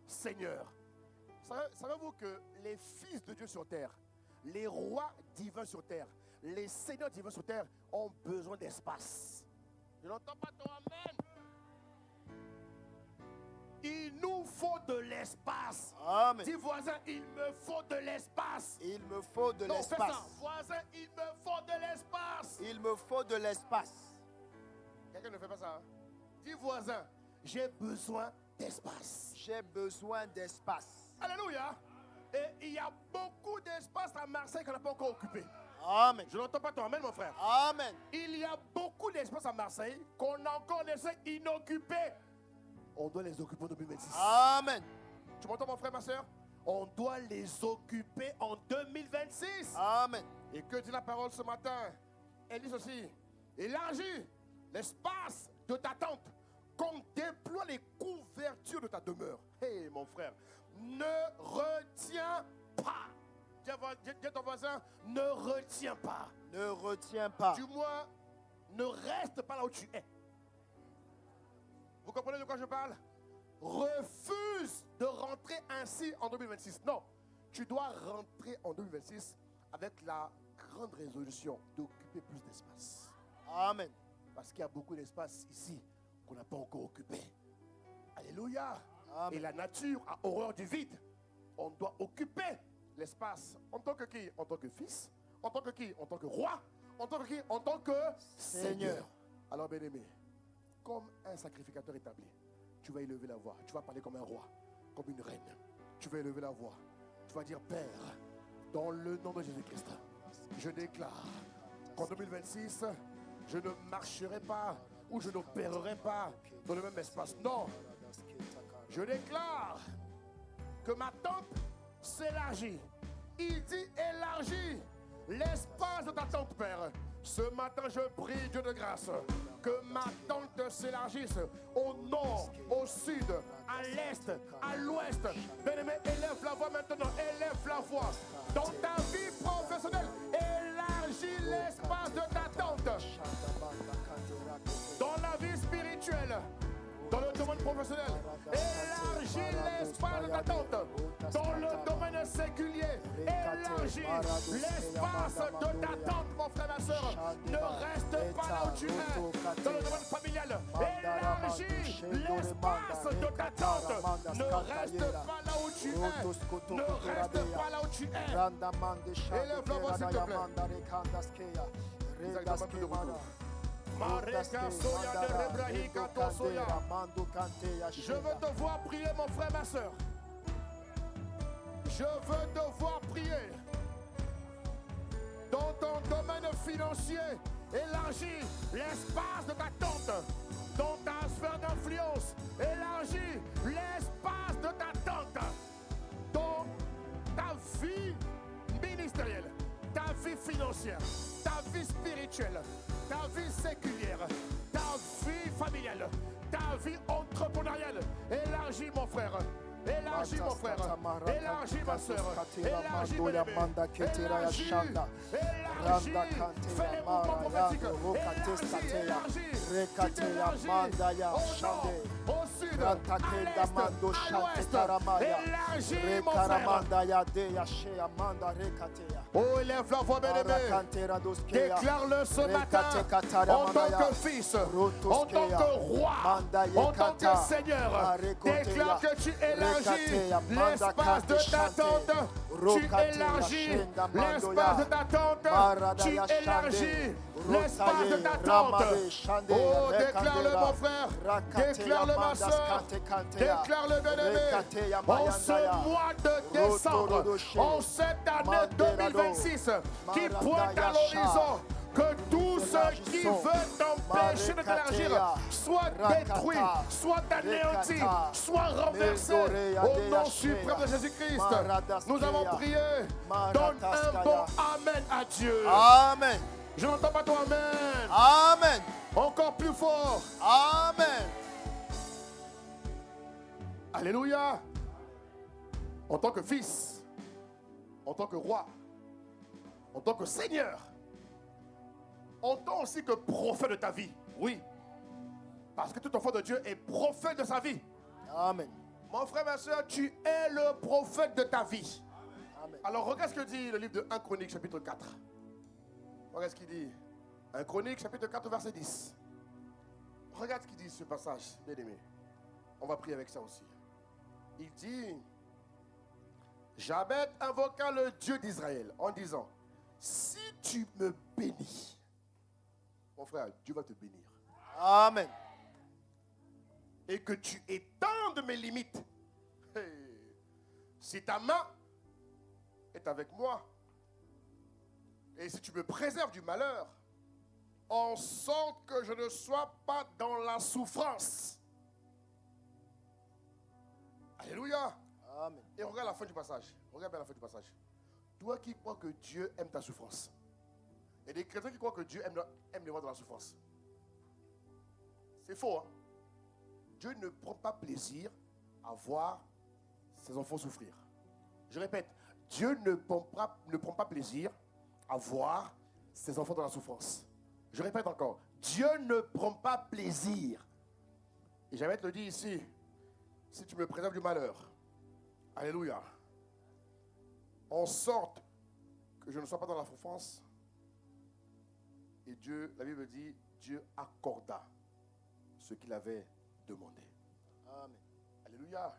seigneur. Savez-vous que les fils de Dieu sur terre, les rois divins sur terre, les seigneurs divins sur terre ont besoin d'espace? Je n'entends pas ton amen. Il nous faut de l'espace. Amen. Dis voisin, il me faut de l'espace. Il me faut de Non, l'espace. fais ça. Voisin, il me faut de l'espace. Il me faut de l'espace. Quelqu'un ne fait pas ça. Hein? Dis voisin, j'ai besoin d'espace. J'ai besoin d'espace. Alléluia. Et il y a beaucoup d'espace à Marseille qu'on n'a pas encore occupé. Amen. Je n'entends pas ton amen, mon frère. Amen. Il y a beaucoup d'espace à Marseille qu'on a encore laissé inoccupé. On doit les occuper en 2026. Amen. Tu m'entends, mon frère, ma soeur? On doit les occuper en 2026. Amen. Et que dit la parole ce matin? Elle dit ceci: élargis l'espace de ta tente, qu'on déploie les couvertures de ta demeure. Hé, mon frère, ne retiens pas. Dis à ton voisin, ne retiens pas. Ne retiens pas. Du moins, ne reste pas là où tu es. Vous comprenez de quoi je parle? Refuse de rentrer ainsi en 2026. Non, tu dois rentrer en 2026 avec la grande résolution d'occuper plus d'espace. Amen. Parce qu'il y a beaucoup d'espace ici qu'on n'a pas encore occupé. Alléluia. Amen. Et la nature a horreur du vide. On doit occuper l'espace en tant que qui? En tant que fils. En tant que qui? En tant que roi. En tant que qui? En tant que Seigneur. Alors, bien-aimé, comme un sacrificateur établi, tu vas élever la voix. Tu vas parler comme un roi, comme une reine. Tu vas élever la voix. Tu vas dire, Père, dans le nom de Jésus-Christ, je déclare qu'en 2026, je ne marcherai pas ou je n'opérerai pas dans le même espace. Non, je déclare que ma tente s'élargit. Il dit élargis l'espace de ta tente, Père. Ce matin, je prie Dieu de grâce que ma tente s'élargisse au nord, au sud, à l'est, à l'ouest. Bien-aimé, élève la voix maintenant, élève la voix. Dans ta vie professionnelle, élargis l'espace de ta tente. Dans la vie spirituelle, dans le domaine professionnel, élargis l'espace de ta tente. dans le domaine séculier. Élargis l'espace de d'attente, mon frère, ma soeur. Ne reste pas là où tu es. Dans le domaine familial, élargis l'espace de d'attente. Ne reste pas là où tu es. Ne reste pas là où tu es. Élève la voix, s'il te plaît. Je veux te voir prier, mon frère, ma soeur. Je veux te voir prier. Dans ton domaine financier, élargis l'espace de ta tente. Dans ta sphère d'influence, élargis l'espace de ta tente. Dans ta vie ministérielle, ta vie financière, ta vie spirituelle, ta vie séculière, ta vie familiale, ta vie entrepreneuriale. Élargis, mon frère. Élargis, mon frère. Élargis, ma soeur. Élargis, mon bébé. Élargis. Élargis. Fais les mouvements prophétiques. Élargis. Tu t'élargis. Au nord, au sud, à l'est, à l'ouest. Élargis, mon frère. Oh, élève la voix, bien-aimé. Déclare-le ce matin en tant que fils, en tant que roi, en tant que Seigneur. Déclare que tu élargis l'espace de ta tente. Tu élargis l'espace de ta tente. Tu élargis l'espace de ta tente. Oh, déclare-le, mon frère. Déclare-le, ma soeur. Déclare-le, bien-aimé. En ce mois de décembre, en cette année 2026 qui pointe à l'horizon, que tout ce qui veut t'empêcher de t'élargir soit détruit, soit anéanti, soit renversé au nom suprême de Jésus-Christ. Nous avons prié. Donne un bon Amen à Dieu. Amen. Je n'entends pas ton Amen. Amen. Encore plus fort. Amen. Alléluia. En tant que fils, en tant que roi, en tant que Seigneur, en tant aussi que prophète de ta vie. Oui. Parce que tout enfant de Dieu est prophète de sa vie. Amen. Mon frère, ma soeur, tu es le prophète de ta vie. Amen. Alors regarde ce que dit le livre de 1 Chronique, chapitre 4. Regarde ce qu'il dit. 1 Chronique, chapitre 4, verset 10. Regarde ce qu'il dit ce passage, bien aimé. On va prier avec ça aussi. Il dit, Jabez invoqua le Dieu d'Israël en disant, si tu me bénis, mon frère, Dieu va te bénir. Amen. Et que tu étendes mes limites. Hey. Si ta main est avec moi, et si tu me préserves du malheur, en sorte que je ne sois pas dans la souffrance. Alléluia. Amen. Et regarde la fin du passage. Regarde bien la fin du passage. Toi qui crois que Dieu aime ta souffrance. Et des chrétiens qui croient que Dieu aime les voir dans la souffrance. C'est faux, hein? Dieu ne prend pas plaisir à voir ses enfants souffrir. Je répète, Dieu ne prend pas plaisir à voir ses enfants dans la souffrance. Je répète encore, Dieu ne prend pas plaisir. Et j'aimerais te le dire ici, si tu me préserves du malheur, alléluia, en sorte que je ne sois pas dans la souffrance. Et Dieu, la Bible dit, Dieu accorda ce qu'il avait demandé. Amen. Alléluia.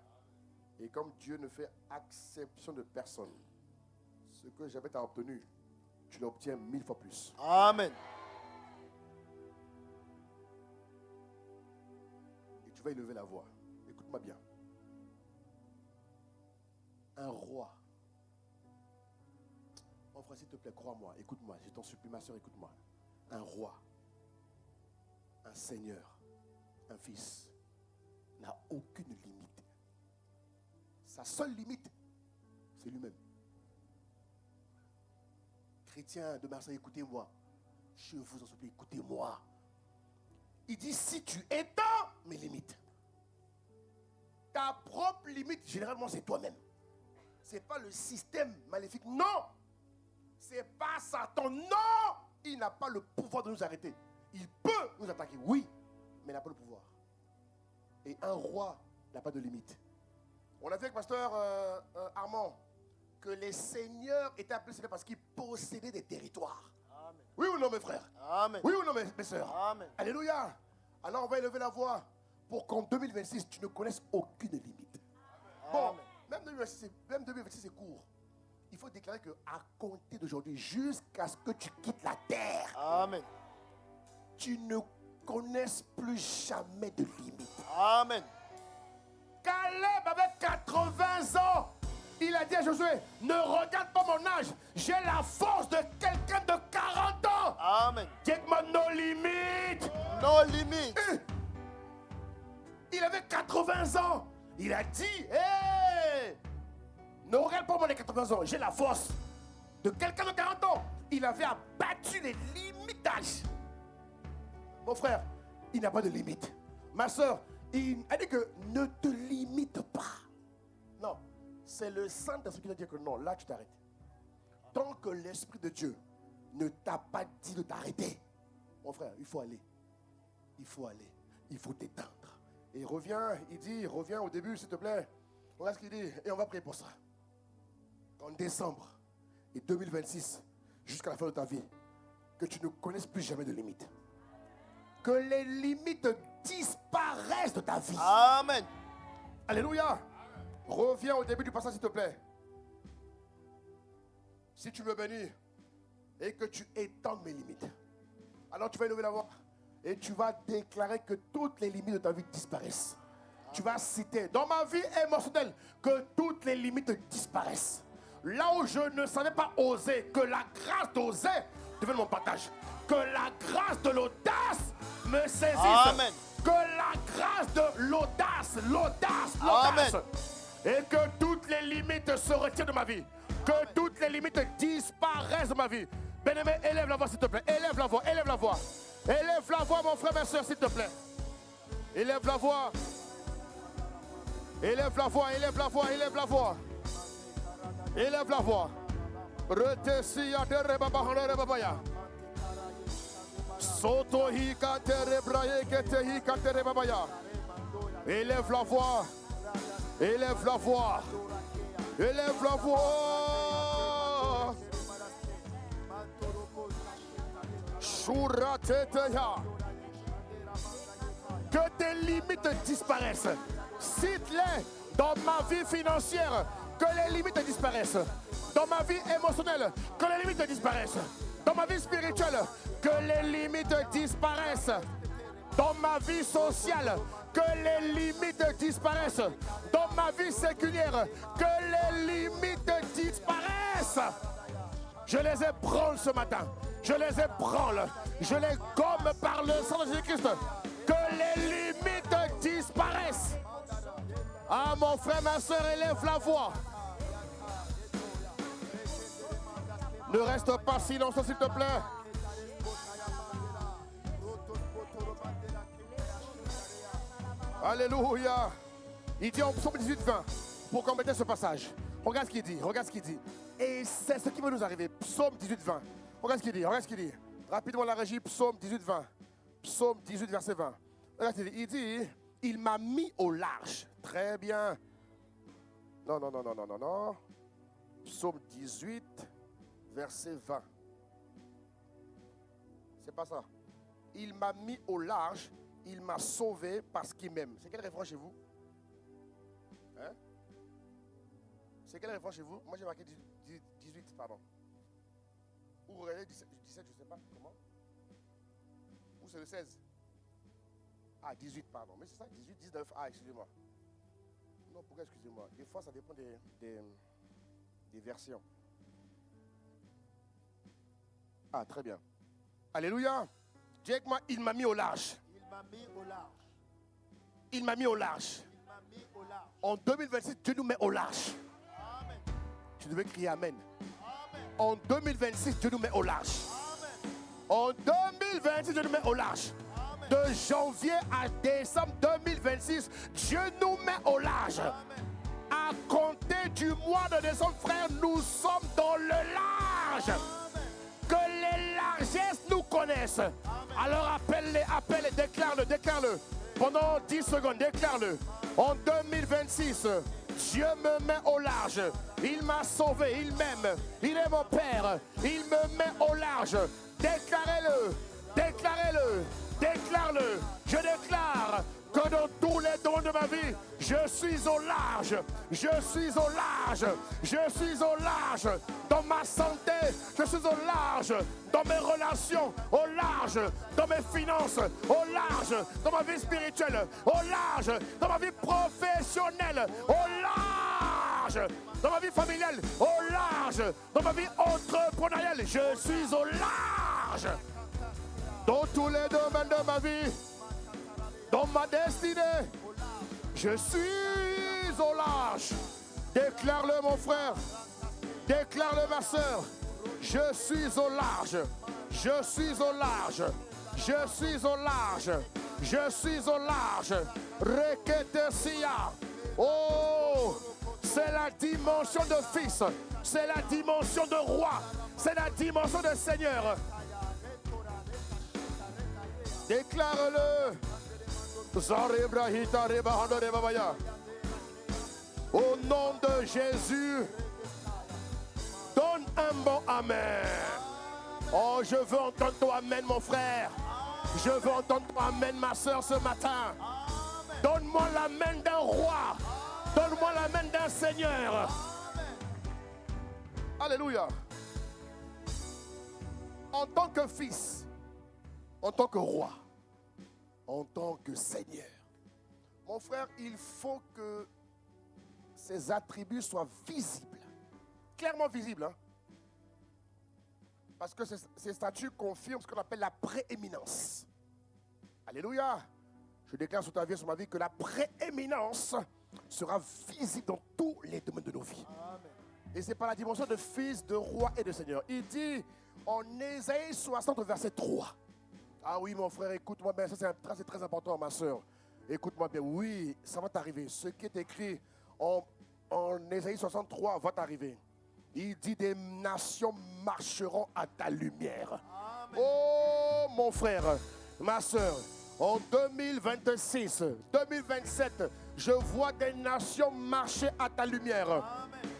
Et comme Dieu ne fait exception de personne, ce que j'avais obtenu, tu l'obtiens 1000 fois plus. Amen. Et tu vas élever la voix. Écoute-moi bien. Un roi. Mon frère, s'il te plaît, crois-moi, écoute-moi, je t'en supplie, ma soeur, écoute-moi. Un roi, un seigneur, un fils n'a aucune limite. Sa seule limite, c'est lui-même. Chrétiens de Marseille, écoutez-moi. Je vous en supplie, écoutez-moi. Il dit, si tu étends mes limites, ta propre limite, généralement, c'est toi-même. Ce n'est pas le système maléfique. Non. Ce n'est pas Satan. Non. Il n'a pas le pouvoir de nous arrêter. Il peut nous attaquer, oui, mais il n'a pas le pouvoir. Et un roi n'a pas de limite. On a vu avec pasteur Armand que les seigneurs étaient appelés seigneurs parce qu'ils possédaient des territoires. Amen. Oui ou non, mes frères? Amen. Oui ou non, mes sœurs? Amen. Alléluia. Alors on va élever la voix pour qu'en 2026, tu ne connaisses aucune limite. Bon, Amen. même 2026 c'est court. Il faut déclarer qu'à compter d'aujourd'hui, jusqu'à ce que tu quittes la terre, Amen. tu ne connaisses plus jamais de limite. Amen. Caleb avait 80 ans. Il a dit à Josué, ne regarde pas mon âge. J'ai la force de quelqu'un de 40 ans. Amen. Dites-moi nos limites. No limit. Il avait 80 ans. Il a dit, hé, ne regarde pas moi les 80 ans. J'ai la force de quelqu'un de 40 ans. Il avait abattu les limites d'âge. Mon frère, il n'a pas de limite. Ma soeur, il a dit que ne te limite pas. Non, c'est le Saint-Esprit qui a dit que non, là tu t'arrêtes. Tant que l'Esprit de Dieu ne t'a pas dit de t'arrêter, mon frère, il faut aller. Il faut aller. Il faut t'éteindre. Et reviens, il dit, reviens au début s'il te plaît. Voilà ce qu'il dit et on va prier pour ça. En décembre et 2026, jusqu'à la fin de ta vie, que tu ne connaisses plus jamais de limites. Que les limites disparaissent de ta vie. Amen. Alléluia. Reviens au début du passage s'il te plaît. Si tu me bénis et que tu étends mes limites, alors tu vas élever la voix et tu vas déclarer que toutes les limites de ta vie disparaissent. Tu vas citer dans ma vie émotionnelle que toutes les limites disparaissent. Là où je ne savais pas oser, que la grâce d'oser devienne mon partage. Que la grâce de l'audace me saisisse. Amen. Que la grâce de l'audace. Amen. Et que toutes les limites se retirent de ma vie. Que toutes les limites disparaissent de ma vie. Bien-aimé, élève la voix s'il te plaît. Élève la voix, élève la voix. Élève la voix mon frère, ma soeur s'il te plaît. Élève la voix. Élève la voix, élève la voix, élève la voix. Élève la voix. Retessia de rebabahana rebabaya. Soto hika terebraye kete hika terebabaya. Élève la voix. Élève la voix. Élève la voix. Shura teteya. Que tes limites disparaissent. Cite-les dans ma vie financière. Que les limites disparaissent. Dans ma vie émotionnelle. Que les limites disparaissent. Dans ma vie spirituelle. Que les limites disparaissent. Dans ma vie sociale. Que les limites disparaissent. Dans ma vie séculière. Que les limites disparaissent. Je les ébranle ce matin. Je les ébranle. Je les gomme par le sang de Jésus-Christ. Que les limites disparaissent. Ah mon frère, ma soeur, élève la voix. Ne reste pas silencieux s'il te plaît. Alléluia. Il dit en psaume 18, 20, pour compléter ce passage. Regarde ce qu'il dit, regarde ce qu'il dit. Et c'est ce qui va nous arriver. Psaume 18, 20. Regarde ce qu'il dit, regarde ce qu'il dit. Rapidement la régie, psaume 18, 20. Psaume 18, verset 20. Regarde ce qu'il dit. Il dit, il m'a mis au large. Très bien. Non. Psaume 18, verset 20. C'est pas ça. Il m'a mis au large. Il m'a sauvé parce qu'il m'aime. C'est quel référent chez vous? Hein? C'est quel référent chez vous? Moi j'ai marqué 18, pardon. Ou regardez 17, je ne sais pas comment. Ou c'est le 16? Ah, 18, pardon. Mais c'est ça, 18, 19. Ah, excusez-moi. Non, pourquoi excusez-moi? Des fois, ça dépend des versions. Ah, très bien. Alléluia. Dis avec moi, il m'a mis au large. Il m'a mis au large. Il m'a mis au large. Il m'a mis au large. En 2026, Dieu nous met au large. Amen. Tu devais crier Amen. Amen. En 2026, Dieu nous met au large. Amen. En 2026, Dieu nous met au large. Amen. De janvier à décembre 2026, Dieu nous met au large. Amen. À compter du mois de décembre, frère, nous sommes dans le large. Amen. Que les largesses nous connaissent. Amen. Alors appelle-les, déclare-le. Pendant 10 secondes, déclare-le. En 2026, Dieu me met au large. Il m'a sauvé, il m'aime. Il est mon Père. Il me met au large. Déclarez-le, déclarez-le, déclare-le. Je déclare que dans tous les domaines de ma vie, je suis au large. Je suis au large. Je suis au large. Dans ma santé, je suis au large. Dans mes relations, au large. Dans mes finances, au large. Dans ma vie spirituelle, au large. Dans ma vie professionnelle, au large. Dans ma vie familiale, au large. Dans ma vie entrepreneuriale, je suis au large. Dans tous les domaines de ma vie, dans ma destinée, je suis au large. Déclare-le, mon frère. Déclare-le, ma soeur. Je suis au large. Je suis au large. Je suis au large. Je suis au large. Reketesia. Oh, c'est la dimension de fils. C'est la dimension de roi. C'est la dimension de Seigneur. Déclare-le. Au nom de Jésus, donne un bon amen. Oh, je veux entendre ton amen, mon frère. Je veux entendre ton amen, ma soeur, ce matin. Donne-moi l'amen d'un roi. Donne-moi l'amen d'un Seigneur. Alléluia. En tant que fils, en tant que roi, en tant que Seigneur. Mon frère, il faut que ces attributs soient visibles. Clairement visibles. Hein? Parce que ces statuts confirment ce qu'on appelle la prééminence. Alléluia. Je déclare sur ta vie et sur ma vie que la prééminence sera visible dans tous les domaines de nos vies. Amen. Et c'est par la dimension de fils, de roi et de Seigneur. Il dit en Ésaïe 60, verset 3. Ah oui, mon frère, écoute-moi bien. Ça, c'est très important, ma soeur. Écoute-moi bien. Oui, ça va t'arriver. Ce qui est écrit en Ésaïe 63 va t'arriver. Il dit des nations marcheront à ta lumière. Amen. Oh, mon frère, ma soeur, en 2026, 2027, je vois des nations marcher à ta lumière. Amen.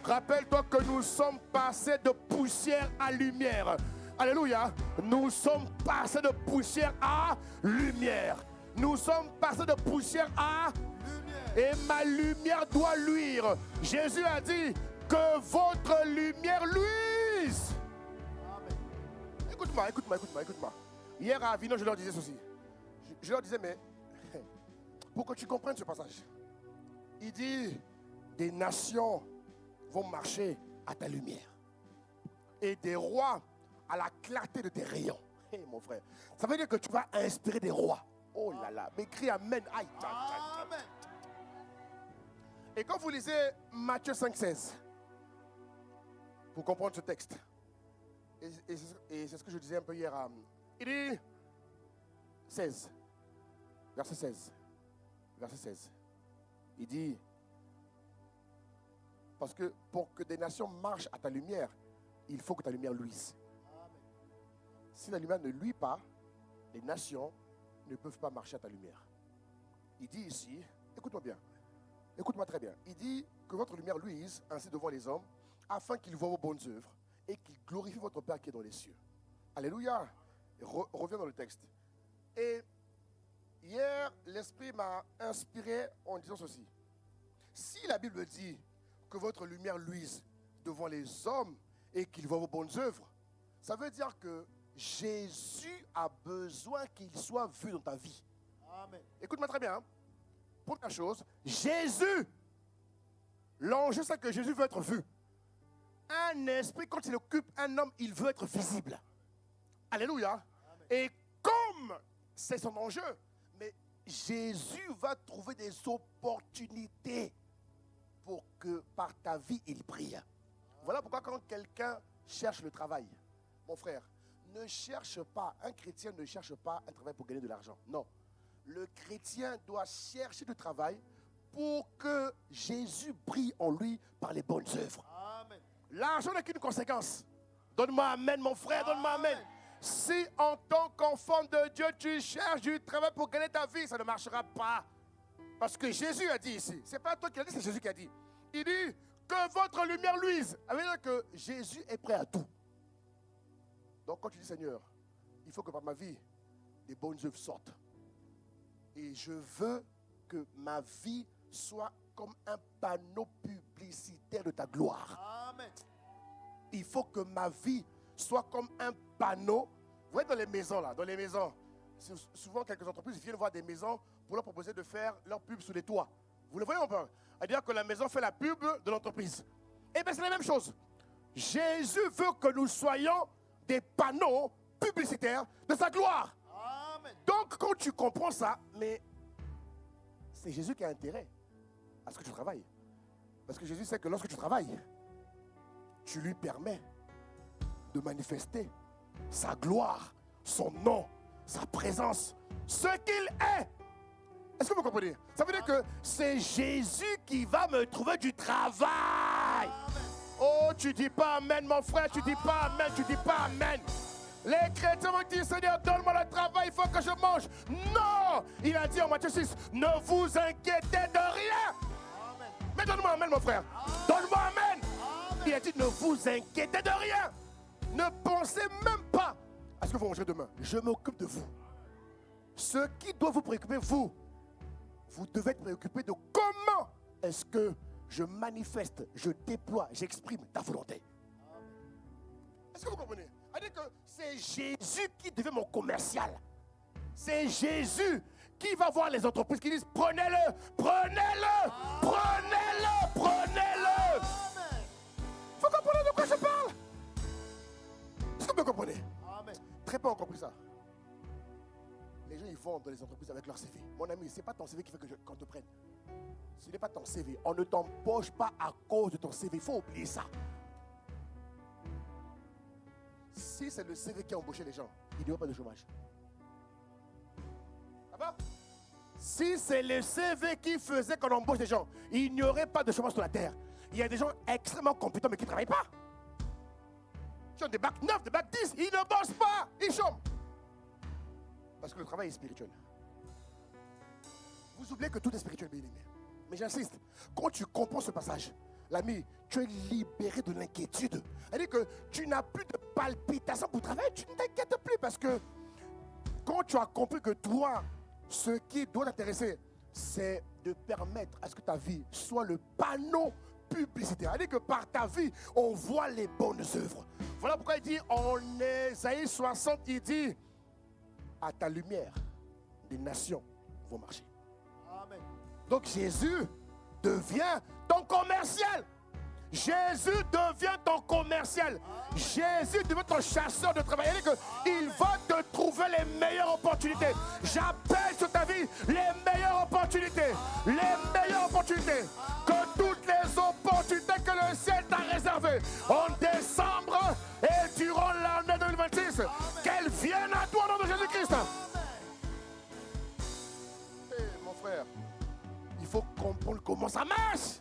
Rappelle-toi que nous sommes passés de poussière à lumière. Alléluia. Nous sommes passés de poussière à lumière. Nous sommes passés de poussière à lumière. Et ma lumière doit luire. Jésus a dit que votre lumière luise. Amen. Écoute-moi. Hier à Avignon, je leur disais ceci. Je leur disais, mais pour que tu comprennes ce passage, il dit, des nations vont marcher à ta lumière. Et des rois à la clarté de tes rayons. Hey, mon frère, ça veut dire que tu vas inspirer des rois. Oh là là, mais crie Amen. Aïe, amen. Et quand vous lisez Matthieu 5,16, pour comprendre ce texte, et c'est ce que je disais un peu hier, il dit 16, verset 16, il dit, parce que pour que des nations marchent à ta lumière, il faut que ta lumière luise. Si la lumière ne luit pas, les nations ne peuvent pas marcher à ta lumière. Il dit ici, écoute-moi bien, écoute-moi très bien. Il dit que votre lumière luise ainsi devant les hommes, afin qu'ils voient vos bonnes œuvres et qu'ils glorifient votre Père qui est dans les cieux. Alléluia. Reviens dans le texte. Et hier, l'Esprit m'a inspiré en disant ceci. Si la Bible dit que votre lumière luise devant les hommes et qu'ils voient vos bonnes œuvres, ça veut dire que Jésus a besoin qu'il soit vu dans ta vie. Amen. Écoute-moi très bien. Hein? Première chose, Jésus, l'enjeu c'est que Jésus veut être vu. Un esprit, quand il occupe un homme, il veut être visible. Alléluia. Amen. Et comme c'est son enjeu, mais Jésus va trouver des opportunités pour que par ta vie, il brille. Voilà pourquoi quand quelqu'un cherche le travail, mon frère, ne cherche pas, un chrétien ne cherche pas un travail pour gagner de l'argent. Non. Le chrétien doit chercher du travail pour que Jésus brille en lui par les bonnes œuvres. Amen. L'argent n'est qu'une conséquence. Donne-moi amen, mon frère, donne-moi amen. Si en tant qu'enfant de Dieu, tu cherches du travail pour gagner ta vie, ça ne marchera pas. Parce que Jésus a dit ici, ce n'est pas toi qui l'as dit, c'est Jésus qui a dit. Il dit que votre lumière luise. Ça veut dire que Jésus est prêt à tout. Donc quand tu dis Seigneur, il faut que par ma vie, des bonnes œuvres sortent. Et je veux que ma vie soit comme un panneau publicitaire de ta gloire. Amen. Il faut que ma vie soit comme un panneau. Vous voyez dans les maisons là, dans les maisons, souvent quelques entreprises viennent voir des maisons pour leur proposer de faire leur pub sous les toits. Vous le voyez ou pas? C'est-à-dire que la maison fait la pub de l'entreprise. Et bien c'est la même chose. Jésus veut que nous soyons des panneaux publicitaires de sa gloire. Amen. Donc quand tu comprends ça, mais c'est Jésus qui a intérêt à ce que tu travailles. Parce que Jésus sait que lorsque tu travailles, tu lui permets de manifester sa gloire, son nom, sa présence, ce qu'il est. Est-ce que vous comprenez? Ça veut dire que c'est Jésus qui va me trouver du travail. Oh, tu dis pas amen, mon frère, tu dis pas amen, tu dis pas amen. Les chrétiens vont dire, Seigneur, donne-moi le travail, il faut que je mange. Non! Il a dit en Matthieu 6, ne vous inquiétez de rien. Amen. Mais donne-moi amen, mon frère. Donne-moi amen. Il a dit, ne vous inquiétez de rien. Ne pensez même pas à ce que vous mangerez demain. Je m'occupe de vous. Ce qui doit vous préoccuper, vous devez être préoccupé de comment est-ce que je manifeste, je déploie, j'exprime ta volonté. Est-ce que vous comprenez? C'est-à-dire que c'est Jésus qui devient mon commercial. C'est Jésus qui va voir les entreprises qui disent prenez-le, prenez-le, prenez-le, prenez-le. Amen. Vous comprenez de quoi je parle? Est-ce que vous comprenez? Amen. Très peu ont compris ça. Les gens ils vont dans les entreprises avec leur CV. Mon ami, ce n'est pas ton CV qui fait qu'on te prenne. Ce n'est pas ton CV. On ne t'embauche pas à cause de ton CV. Il faut oublier ça. Si c'est le CV qui a embauché les gens, il n'y aura pas de chômage. D'accord? Si c'est le CV qui faisait qu'on embauche des gens, il n'y aurait pas de chômage sur la terre. Il y a des gens extrêmement compétents mais qui ne travaillent pas. Ils ont des bacs 9, des bacs 10, ils ne bossent pas, ils chôment. Parce que le travail est spirituel. Vous oubliez que tout est spirituel, bien aimé. Mais j'insiste, quand tu comprends ce passage, l'ami, tu es libéré de l'inquiétude. C'est-à-dire que tu n'as plus de palpitations pour travailler, tu ne t'inquiètes plus parce que quand tu as compris que toi, ce qui doit t'intéresser, c'est de permettre à ce que ta vie soit le panneau publicitaire. C'est-à-dire que par ta vie, on voit les bonnes œuvres. Voilà pourquoi il dit, en Ésaïe 60, il dit, à ta lumière, des nations vont marcher. Amen. Donc Jésus devient ton commercial. Jésus devient ton commercial. Jésus devient ton chasseur de travail. Il va te trouver les meilleures opportunités. J'appelle sur ta vie les meilleures opportunités. Les meilleures opportunités. Que toutes les opportunités que le ciel t'a réservées en décembre et durant l'année 2026, qu'elles viennent à toi au nom de Jésus-Christ. Mon frère, il faut comprendre comment ça marche.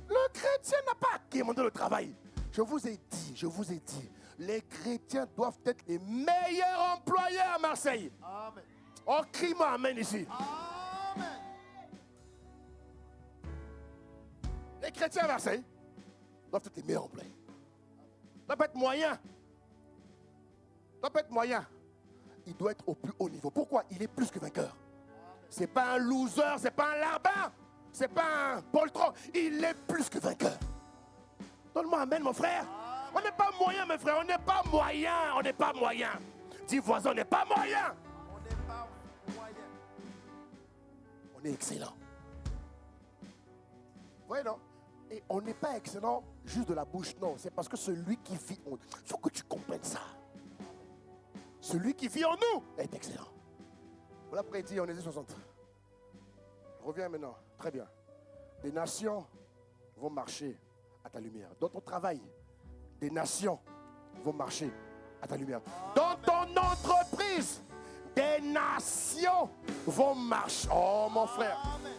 Le chrétien n'a pas à demander le travail. Je vous ai dit, les chrétiens doivent être les meilleurs employés à Marseille. Amen. Oh, crie-moi amen ici. Amen. Les chrétiens à Marseille doivent être les meilleurs employés. Doivent être moyens. Doivent être moyens. Il doit être au plus haut niveau. Pourquoi? Il est plus que vainqueur. C'est pas un loser, c'est pas un larbin. C'est pas un poltron, il est plus que vainqueur. Donne-moi amen, mon frère. On n'est pas moyen, mes frères, on n'est pas moyen, on n'est pas moyen. Dis voisin, on n'est pas moyen. On n'est pas moyen. On est excellent. Vous voyez, non? Et on n'est pas excellent juste de la bouche, non. C'est parce que celui qui vit en nous, il faut que tu comprennes ça. Celui qui vit en nous est excellent. Voilà pourquoi il dit en Ésaïe 60. Reviens maintenant. Très bien. Des nations vont marcher à ta lumière. Dans ton travail, des nations vont marcher à ta lumière. Dans ton entreprise, des nations vont marcher. Oh mon frère. Amen.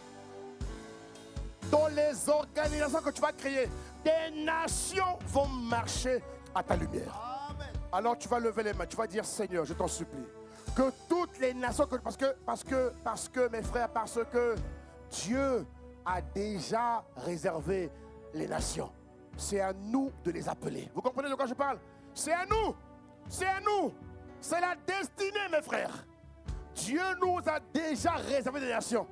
Dans les organisations que tu vas créer, des nations vont marcher à ta lumière. Amen. Alors tu vas lever les mains, tu vas dire Seigneur, je t'en supplie, que toutes les nations, parce que mes frères, parce que Dieu a déjà réservé les nations. C'est à nous de les appeler. Vous comprenez de quoi je parle? C'est à nous. C'est à nous. C'est la destinée, mes frères. Dieu nous a déjà réservé des nations.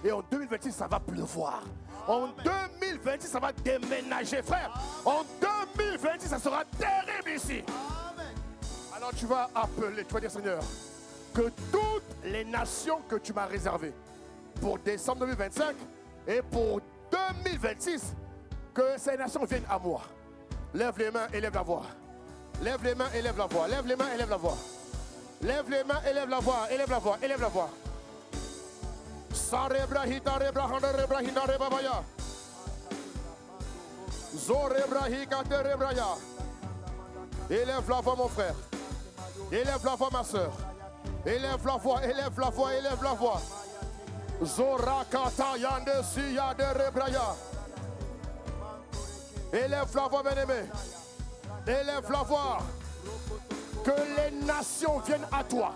Et en 2026, ça va pleuvoir. En 2026, ça va déménager, frère. En 2026, ça sera terrible ici. Amen. Alors tu vas appeler, tu vas dire, Seigneur, que toutes les nations que tu m'as réservées pour décembre 2025 et pour 2026, que ces nations viennent à moi. Lève les mains et lève la voix. Lève les mains et lève la voix. Lève les mains et lève la voix. Lève les mains et lève la voix. Élève la voix. Élève la voix. Sarebrahita rebrahanda rebrahina rebabaya. Zorebrahika terebraya. Élève la voix, mon frère. Élève la voix, ma soeur. Élève la voix, élève la voix, élève la voix. Zorakata yande siya de rebraya. Élève la voix, bien-aimé. Élève la voix. Que les nations viennent à toi.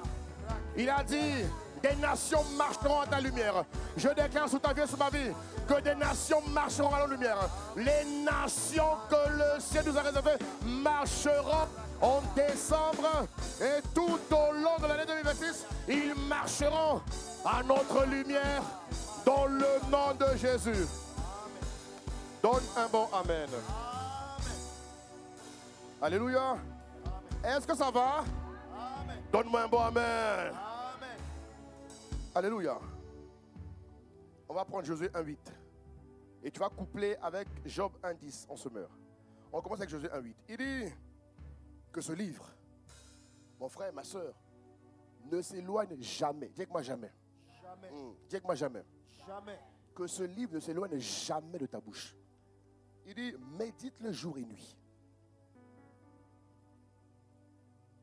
Il a dit, des nations marcheront à ta lumière. Je déclare sous ta vie et sous ma vie que des nations marcheront à la lumière. Les nations que le ciel nous a réservées marcheront en décembre et tout au long de l'année 2026. Ils marcheront à notre lumière dans le nom de Jésus. Donne un bon Amen. Alléluia. Est-ce que ça va? Amen. Donne-moi un bon Amen. Amen. Alléluia. On va prendre Josué 1.8. Et tu vas coupler avec Job 1.10. On se meurt. On commence avec Josué 1.8. Il dit que ce livre, mon frère, ma soeur, ne s'éloigne jamais. Dis avec moi jamais. Jamais. Dis avec moi jamais. Jamais. Que ce livre ne s'éloigne jamais de ta bouche. Il dit, médite-le jour et nuit.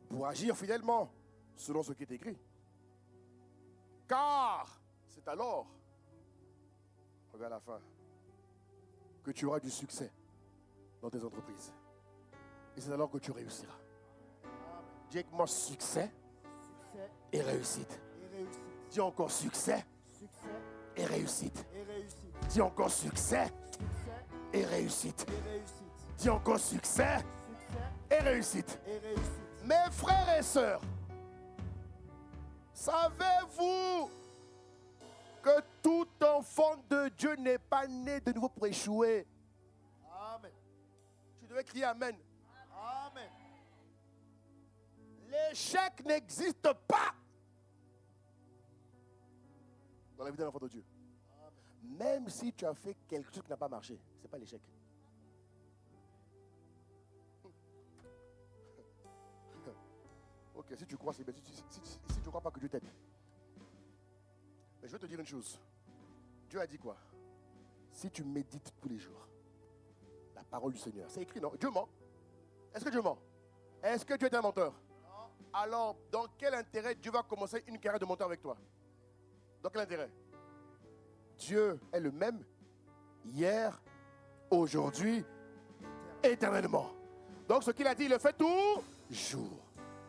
Pour agir fidèlement selon ce qui est écrit. Car c'est alors, regarde la fin, que tu auras du succès dans tes entreprises. Et c'est alors que tu réussiras. Dis avec moi succès Succès et réussite. et réussite. Dis encore succès Succès et réussite. et réussite. Dis encore succès Succès et réussite. et réussite. Dis encore succès Succès et réussite. et réussite. Mes frères et sœurs, savez-vous que tout enfant de Dieu n'est pas né de nouveau pour échouer? Amen. Tu devais crier Amen. Amen. L'échec n'existe pas dans la vie d'un enfant de Dieu. Même si tu as fait quelque chose qui n'a pas marché, ce n'est pas l'échec. Ok, si tu crois, c'est bien. Si tu ne crois pas que Dieu t'aide. Mais je vais te dire une chose. Dieu a dit quoi? Si tu médites tous les jours la parole du Seigneur, c'est écrit, non? Dieu ment. Est-ce que Dieu ment? Est-ce que Dieu est un menteur? Non. Alors, dans quel intérêt Dieu va commencer une carrière de menteur avec toi? Dans quel intérêt? Dieu est le même hier, aujourd'hui, éternellement. Donc, ce qu'il a dit, il le fait toujours.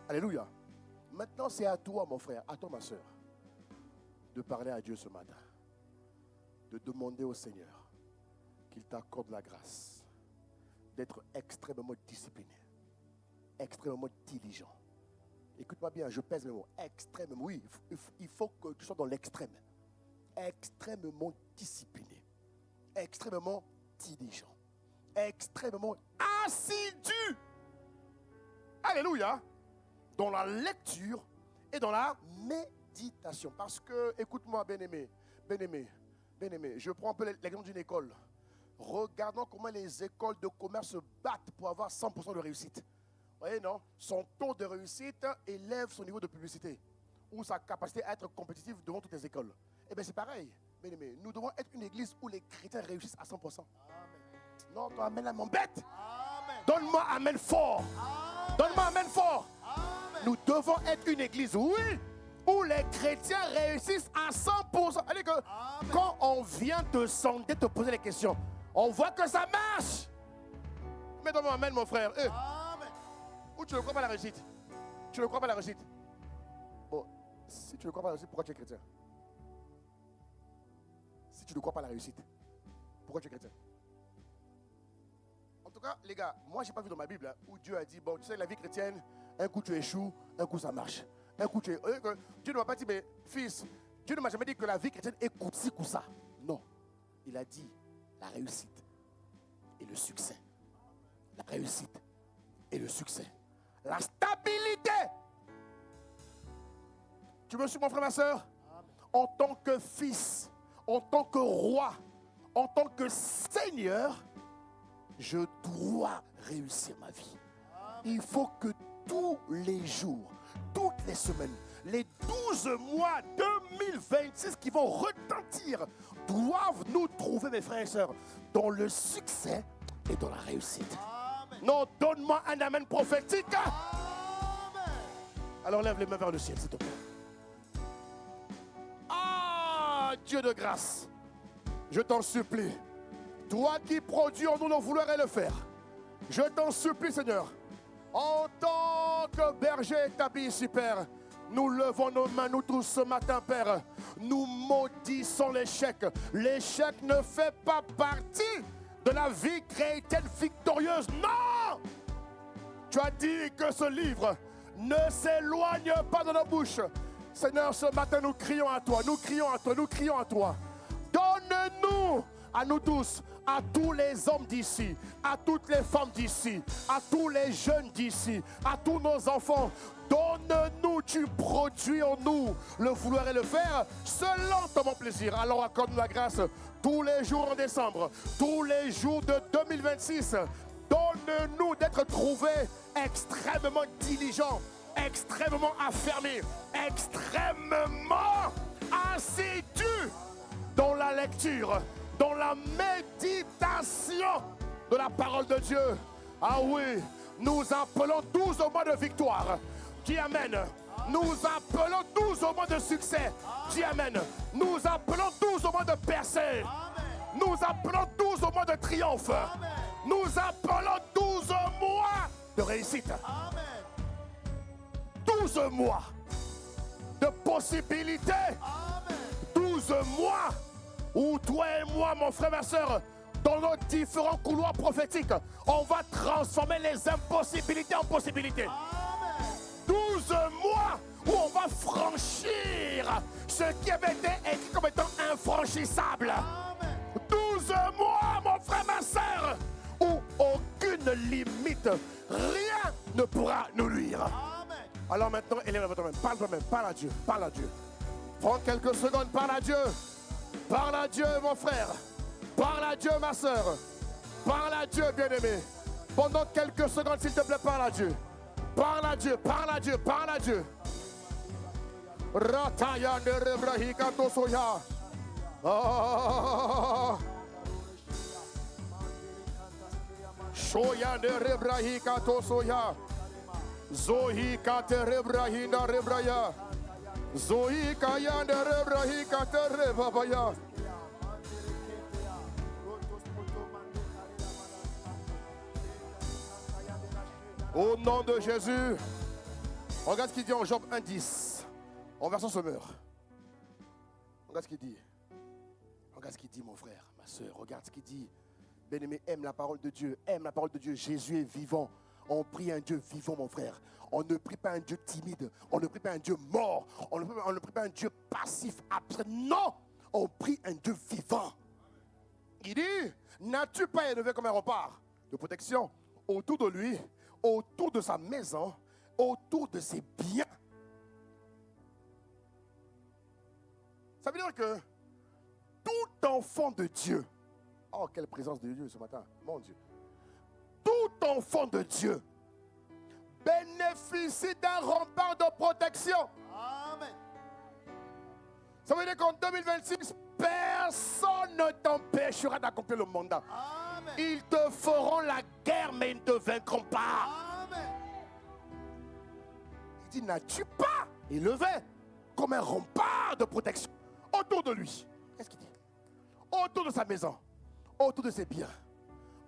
Alléluia. Maintenant, c'est à toi, mon frère, à toi, ma soeur, de parler à Dieu ce matin. De demander au Seigneur qu'il t'accorde la grâce d'être extrêmement discipliné, extrêmement diligent. Écoute-moi bien, je pèse mes mots. Extrêmement, oui, il faut que tu sois dans l'extrême. Extrêmement discipliné, extrêmement diligent, extrêmement assidu. Alléluia. Dans la lecture et dans la méditation. Parce que, écoute-moi, bien-aimé, bien-aimé, bien-aimé, je prends un peu l'exemple d'une école. Regardons comment les écoles de commerce se battent pour avoir 100% de réussite. Vous voyez, non? Son taux de réussite élève son niveau de publicité ou sa capacité à être compétitif devant toutes les écoles. Eh bien, c'est pareil, bien-aimé. Nous devons être une église où les chrétiens réussissent à 100%. Amen. Non, toi, amen, là, m'embête. Amen. Donne-moi amen fort. Amen. Donne-moi amen fort. Amen. Nous devons être une église, oui, où les chrétiens réussissent à 100%. C'est-à-dire que Amen. quand on vient te sonder, te poser les questions, on voit que ça marche. Mais donne-moi amen, mon frère. Amen. Ou tu ne crois pas à la réussite? Tu ne crois pas à la réussite? Bon, si tu ne crois pas à la réussite, pourquoi tu es chrétien? Si tu ne crois pas à la réussite, pourquoi tu es chrétien. En tout cas, les gars, moi, je n'ai pas vu dans ma Bible où Dieu a dit, bon, tu sais, la vie chrétienne, un coup tu échoues, un coup ça marche. Un coup tu es... Dieu ne m'a pas dit, mais fils, Dieu ne m'a jamais dit que la vie chrétienne est coup-ci, coup-ça. Non. Il a dit la réussite et le succès. La réussite et le succès. La stabilité. Tu me suis, mon frère, ma soeur? En tant que fils, en tant que roi, en tant que Seigneur, je dois réussir ma vie. Il faut que tous les jours, toutes les semaines, les 12 mois 2026 qui vont retentir, doivent nous trouver, mes frères et sœurs, dans le succès et dans la réussite. Amen. Non, donne-moi un amen prophétique. Amen. Alors lève les mains vers le ciel, s'il te plaît. Ah, Dieu de grâce, je t'en supplie. Toi qui produis en nous le vouloir et le faire, je t'en supplie, Seigneur, en tant que berger établi ici, Père, nous levons nos mains, nous tous, ce matin, Père. Nous maudissons l'échec. L'échec ne fait pas partie de la vie chrétienne victorieuse. Non! Tu as dit que ce livre ne s'éloigne pas de nos bouches. Seigneur, ce matin, nous crions à toi, nous crions à toi, nous crions à toi. Donne-nous à nous tous, à tous les hommes d'ici, à toutes les femmes d'ici, à tous les jeunes d'ici, à tous nos enfants. Donne-nous, tu produis en nous le vouloir et le faire selon ton bon plaisir. Alors accorde-nous la grâce tous les jours en décembre, tous les jours de 2026. Donne-nous d'être trouvés extrêmement diligents, extrêmement affermis, extrêmement assidus dans la lecture, dans la méditation de la parole de Dieu. Ah oui, nous appelons 12 mois de victoire. Dis Amen. Nous appelons 12 mois de succès. Dis Amen. Nous appelons 12 mois de percée. Nous appelons 12 mois de triomphe. Nous appelons 12 mois de réussite. 12 mois de possibilités. 12 mois où toi et moi, mon frère, ma soeur, dans nos différents couloirs prophétiques, on va transformer les impossibilités en possibilités. 12 mois où on va franchir ce qui avait été écrit comme étant infranchissable. 12 mois, mon frère, ma soeur, où aucune limite, rien ne pourra nous nuire. Alors maintenant, élève votre main, parle toi-même, parle à Dieu, parle à Dieu. Prends quelques secondes, parle à Dieu. Parle à Dieu, mon frère. Parle à Dieu, ma soeur. Parle à Dieu, bien-aimé. Pendant quelques secondes, s'il te plaît, parle à Dieu. Parle à Dieu, parle à Dieu, parle à Dieu. Rataya de Rebrahika Tosoya. Shoya de Rebrahika Tosoya. Zohika te Rebrahina Rebraya. Zohika ya de Rebrahika te Rebabaya. Au nom de Jésus, regarde ce qu'il dit en Job 1:10, en version Sommeur. Regarde ce qu'il dit. Regarde ce qu'il dit, mon frère, ma soeur. Regarde ce qu'il dit. Bien-aimé, aime la parole de Dieu. Aime la parole de Dieu. Jésus est vivant. On prie un Dieu vivant, mon frère. On ne prie pas un Dieu timide. On ne prie pas un Dieu mort. On ne prie pas un Dieu passif, abstrait. Non! On prie un Dieu vivant. Il dit, n'as-tu pas élevé comme un rempart de protection autour de lui, autour de sa maison, autour de ses biens? Ça veut dire que tout enfant de Dieu, oh quelle présence de Dieu ce matin, mon Dieu. Tout enfant de Dieu bénéficie d'un rempart de protection. Amen. Ça veut dire qu'en 2026, personne ne t'empêchera d'accomplir le mandat. Amen. Ils te feront la guerre, mais ils ne te vaincront pas. Amen. Il dit, n'as-tu pas élevé comme un rempart de protection autour de lui? Qu'est-ce qu'il dit? Autour de sa maison, autour de ses biens.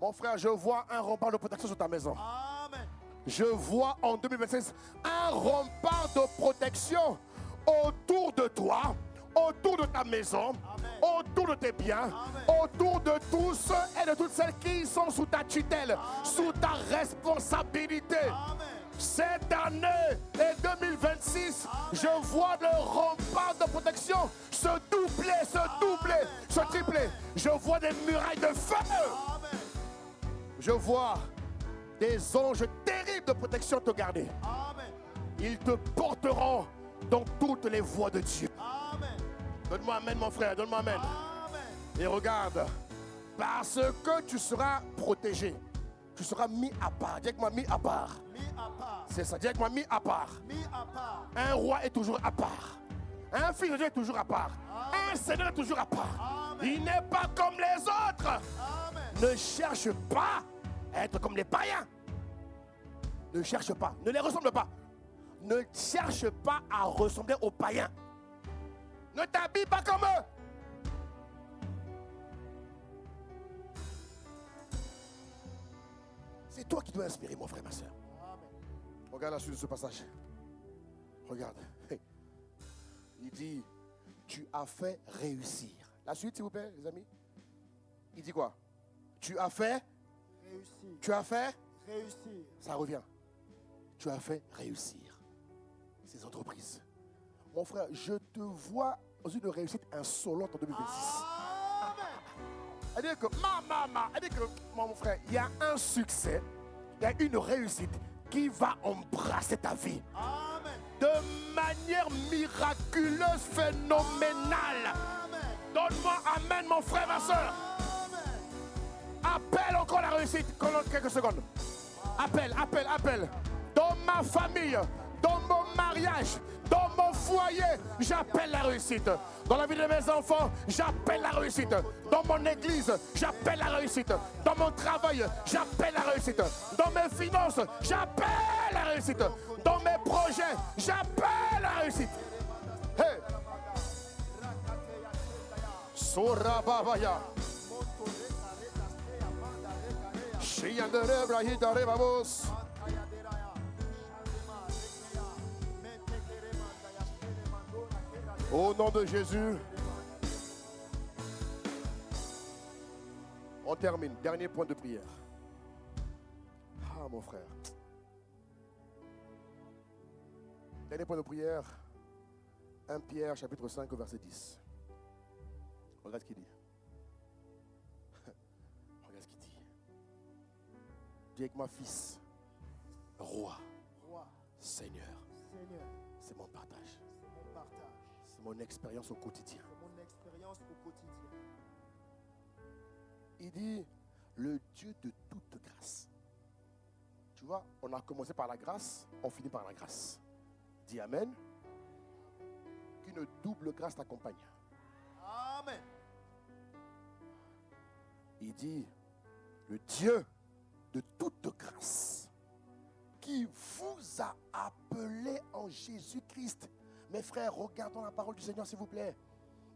Mon frère, je vois un rempart de protection sur ta maison. Amen. Je vois en 2026 un rempart de protection autour de toi, autour de ta maison, Amen. autour autour de tes biens, autour de tous et de toutes celles qui sont sous ta tutelle, sous ta responsabilité. Cette année et 2026, je vois le rempart de protection se doubler, se tripler. Je vois des murailles de feu. Je vois des anges terribles de protection te garder. Ils te porteront dans toutes les voies de Dieu. Donne-moi amen, mon frère, donne-moi amen. Et regarde, parce que tu seras protégé, tu seras mis à part. Dis avec moi, mis à part. C'est ça, dis avec moi, mis à part. Un roi est toujours à part. Un fils de Dieu est toujours à part. Un seigneur est toujours à part. Il n'est pas comme les autres. Ne cherche pas à être comme les païens. Ne cherche pas, ne les ressemble pas. Ne cherche pas à ressembler aux païens. Ne t'habille pas comme eux. C'est toi qui dois inspirer, mon frère, ma soeur. Regarde la suite de ce passage. Regarde. Il dit, tu as fait réussir. La suite, s'il vous plaît, les amis. Il dit quoi? Tu as fait réussir. Tu as fait réussir. Ça revient. Tu as fait réussir ces entreprises. Mon frère, je te vois dans une réussite insolente en 2026. C'est-à-dire que, mon frère, il y a un succès, il y a une réussite qui va embrasser ta vie. Amen. De manière miraculeuse, phénoménale. Donne-moi amen, mon frère, ma soeur. Appelle encore la réussite, quelques secondes. Appelle. Dans ma famille, dans mon mariage, dans mon foyer, j'appelle la réussite. Dans la vie de mes enfants, j'appelle la réussite. Dans mon église, j'appelle la réussite. Dans mon travail, j'appelle la réussite. Dans mes finances, j'appelle la réussite. Dans mes projets, j'appelle la réussite. Hey! Sorababaya. Shiandere brahidare babos. Au nom de Jésus, on termine. Dernier point de prière. Ah, mon frère. Dernier point de prière. 1 Pierre, chapitre 5, verset 10. Regarde ce qu'il dit. Regarde ce qu'il dit. Dis avec moi, fils, roi, Seigneur. C'est mon partage. C'est mon expérience au quotidien. Il dit, le Dieu de toute grâce. Tu vois, on a commencé par la grâce, on finit par la grâce. Dis amen. Qu'une double grâce t'accompagne. Amen. Il dit, le Dieu de toute grâce qui vous a appelé en Jésus-Christ. Mes frères, regardons la parole du Seigneur, s'il vous plaît.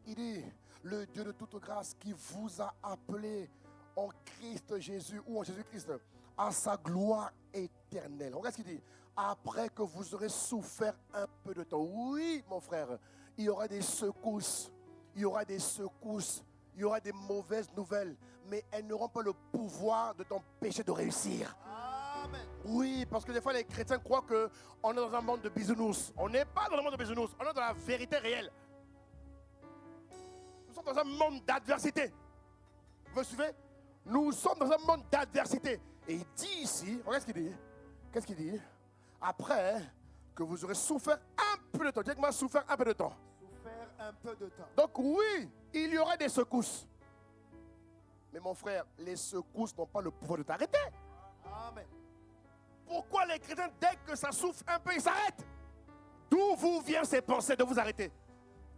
Il dit, le Dieu de toute grâce qui vous a appelé en Christ Jésus ou en Jésus-Christ à sa gloire éternelle. Regarde ce qu'il dit. Après que vous aurez souffert un peu de temps. Oui, mon frère, il y aura des secousses. Il y aura des secousses. Il y aura des mauvaises nouvelles. Mais elles n'auront pas le pouvoir de t'empêcher de réussir. Amen. Oui, parce que des fois les chrétiens croient qu'on est dans un monde de bisounours. On n'est pas dans un monde de bisounours. On est dans la vérité réelle. Nous sommes dans un monde d'adversité. Vous me suivez? Nous sommes dans un monde d'adversité. Et il dit ici, regarde ce qu'il dit. Qu'est-ce qu'il dit? Après que vous aurez souffert un peu de temps. Dis moi, souffert un peu de temps. Souffert un peu de temps. Donc oui, il y aura des secousses. Mais mon frère, les secousses n'ont pas le pouvoir de t'arrêter. Amen. Pourquoi les chrétiens, dès que ça souffle un peu, ils s'arrêtent? D'où vous viennent ces pensées de vous arrêter?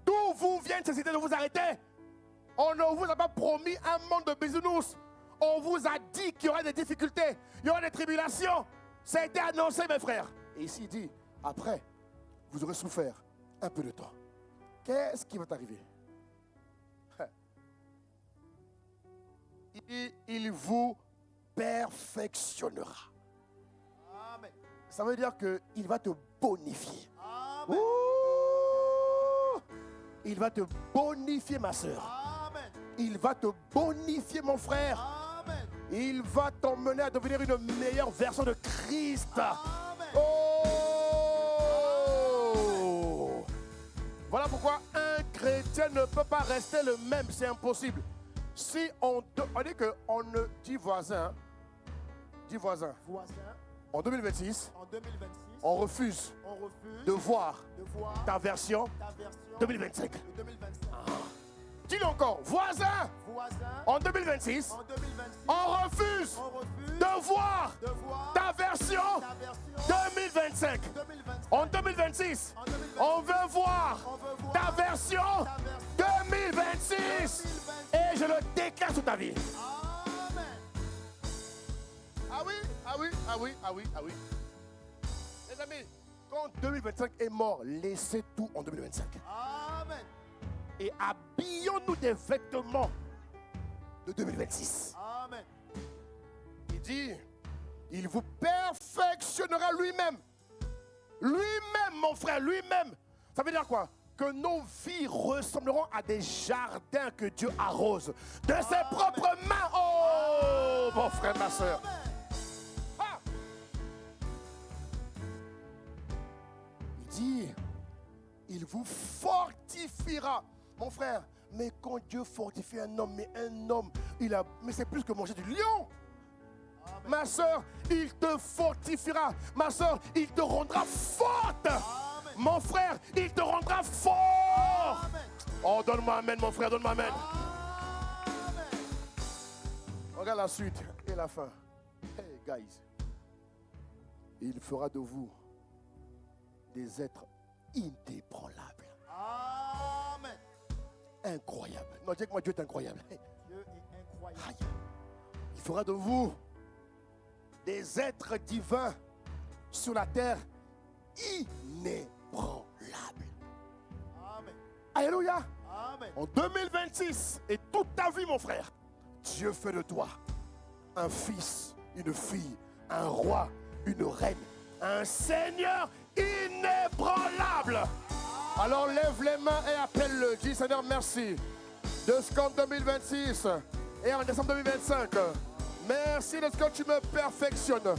D'où vous viennent ces idées de vous arrêter? On ne vous a pas promis un monde de bisounours. On vous a dit qu'il y aura des difficultés, il y aura des tribulations. Ça a été annoncé, mes frères. Et ici, il dit, après, vous aurez souffert un peu de temps. Qu'est-ce qui va t'arriver? Il vous perfectionnera. Amen. Ça veut dire qu'il va te bonifier. Amen. Ouh, il va te bonifier, ma soeur. Amen. Il va te bonifier, mon frère. Amen. Il va t'emmener à devenir une meilleure version de Christ. Amen. Oh! Voilà pourquoi un chrétien ne peut pas rester le même, c'est impossible. Si on dit qu'on ne dit voisin, Voisin, en 2026, en 2026, on refuse on refuse de voir de voir ta version ta version 2025. de 2025. Dis-le encore, voisin, Voisin, en 2026, en 2026, on refuse on refuse de voir de voir ta version ta version 2025. 2025. En 2026, En 2026, on veut voir on veut voir ta version ta version 2026. Et je le déclare sur ta vie. Amen. Ah oui, ah oui, ah oui, ah oui, ah oui. Les amis, quand 2025 est mort, laissez tout en 2025. Amen. Et habillons-nous des vêtements de 2026. Amen. Il dit, il vous perfectionnera lui-même. Lui-même, mon frère, lui-même. Ça veut dire quoi? Que nos vies ressembleront à des jardins que Dieu arrose de ses propres mains. Oh, mon frère, ma soeur. Amen. Ah. Il dit, il vous fortifiera. Mon frère, mais quand Dieu fortifie un homme, mais c'est plus que manger du lion. Amen. Ma soeur, il te fortifiera. Ma soeur, il te rendra forte. Amen. Mon frère, il te rendra fort. Amen. Oh, donne-moi amen, mon frère, donne-moi amen. Amen. Regarde la suite et la fin. Hey, guys. Il fera de vous des êtres indébranlables. Amen. Incroyable. Non, dis que moi, Dieu est incroyable. Hey. Dieu est incroyable. Aïe. Il fera de vous des êtres divins sur la terre inébranlables. Amen. Alléluia. Amen. En 2026 et toute ta vie, mon frère, Dieu fait de toi un fils, une fille, un roi, une reine, un Seigneur inébranlable. Alors lève les mains et appelle-le. Dis Seigneur, merci de ce qu'en 2026 et en décembre 2025, merci de ce que tu me perfectionnes.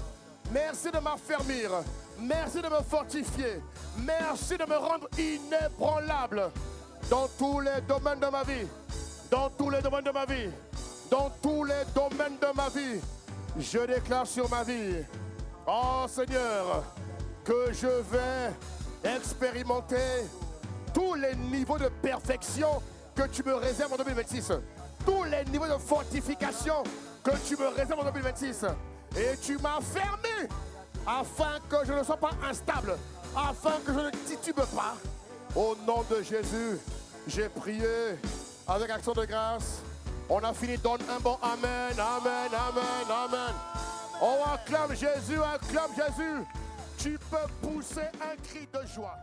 Merci de m'affermir. Merci de me fortifier. Merci de me rendre inébranlable dans tous les domaines de ma vie. Dans tous les domaines de ma vie. Dans tous les domaines de ma vie. Je déclare sur ma vie, oh Seigneur, que je vais expérimenter tous les niveaux de perfection que tu me réserves en 2026. Tous les niveaux de fortification que tu me réserves en 2026. Et tu m'as fermé afin que je ne sois pas instable, afin que je ne titube pas. Au nom de Jésus, j'ai prié avec action de grâce. On a fini, donne un bon amen, amen, amen, amen. On acclame Jésus, acclame Jésus. Tu peux pousser un cri de joie.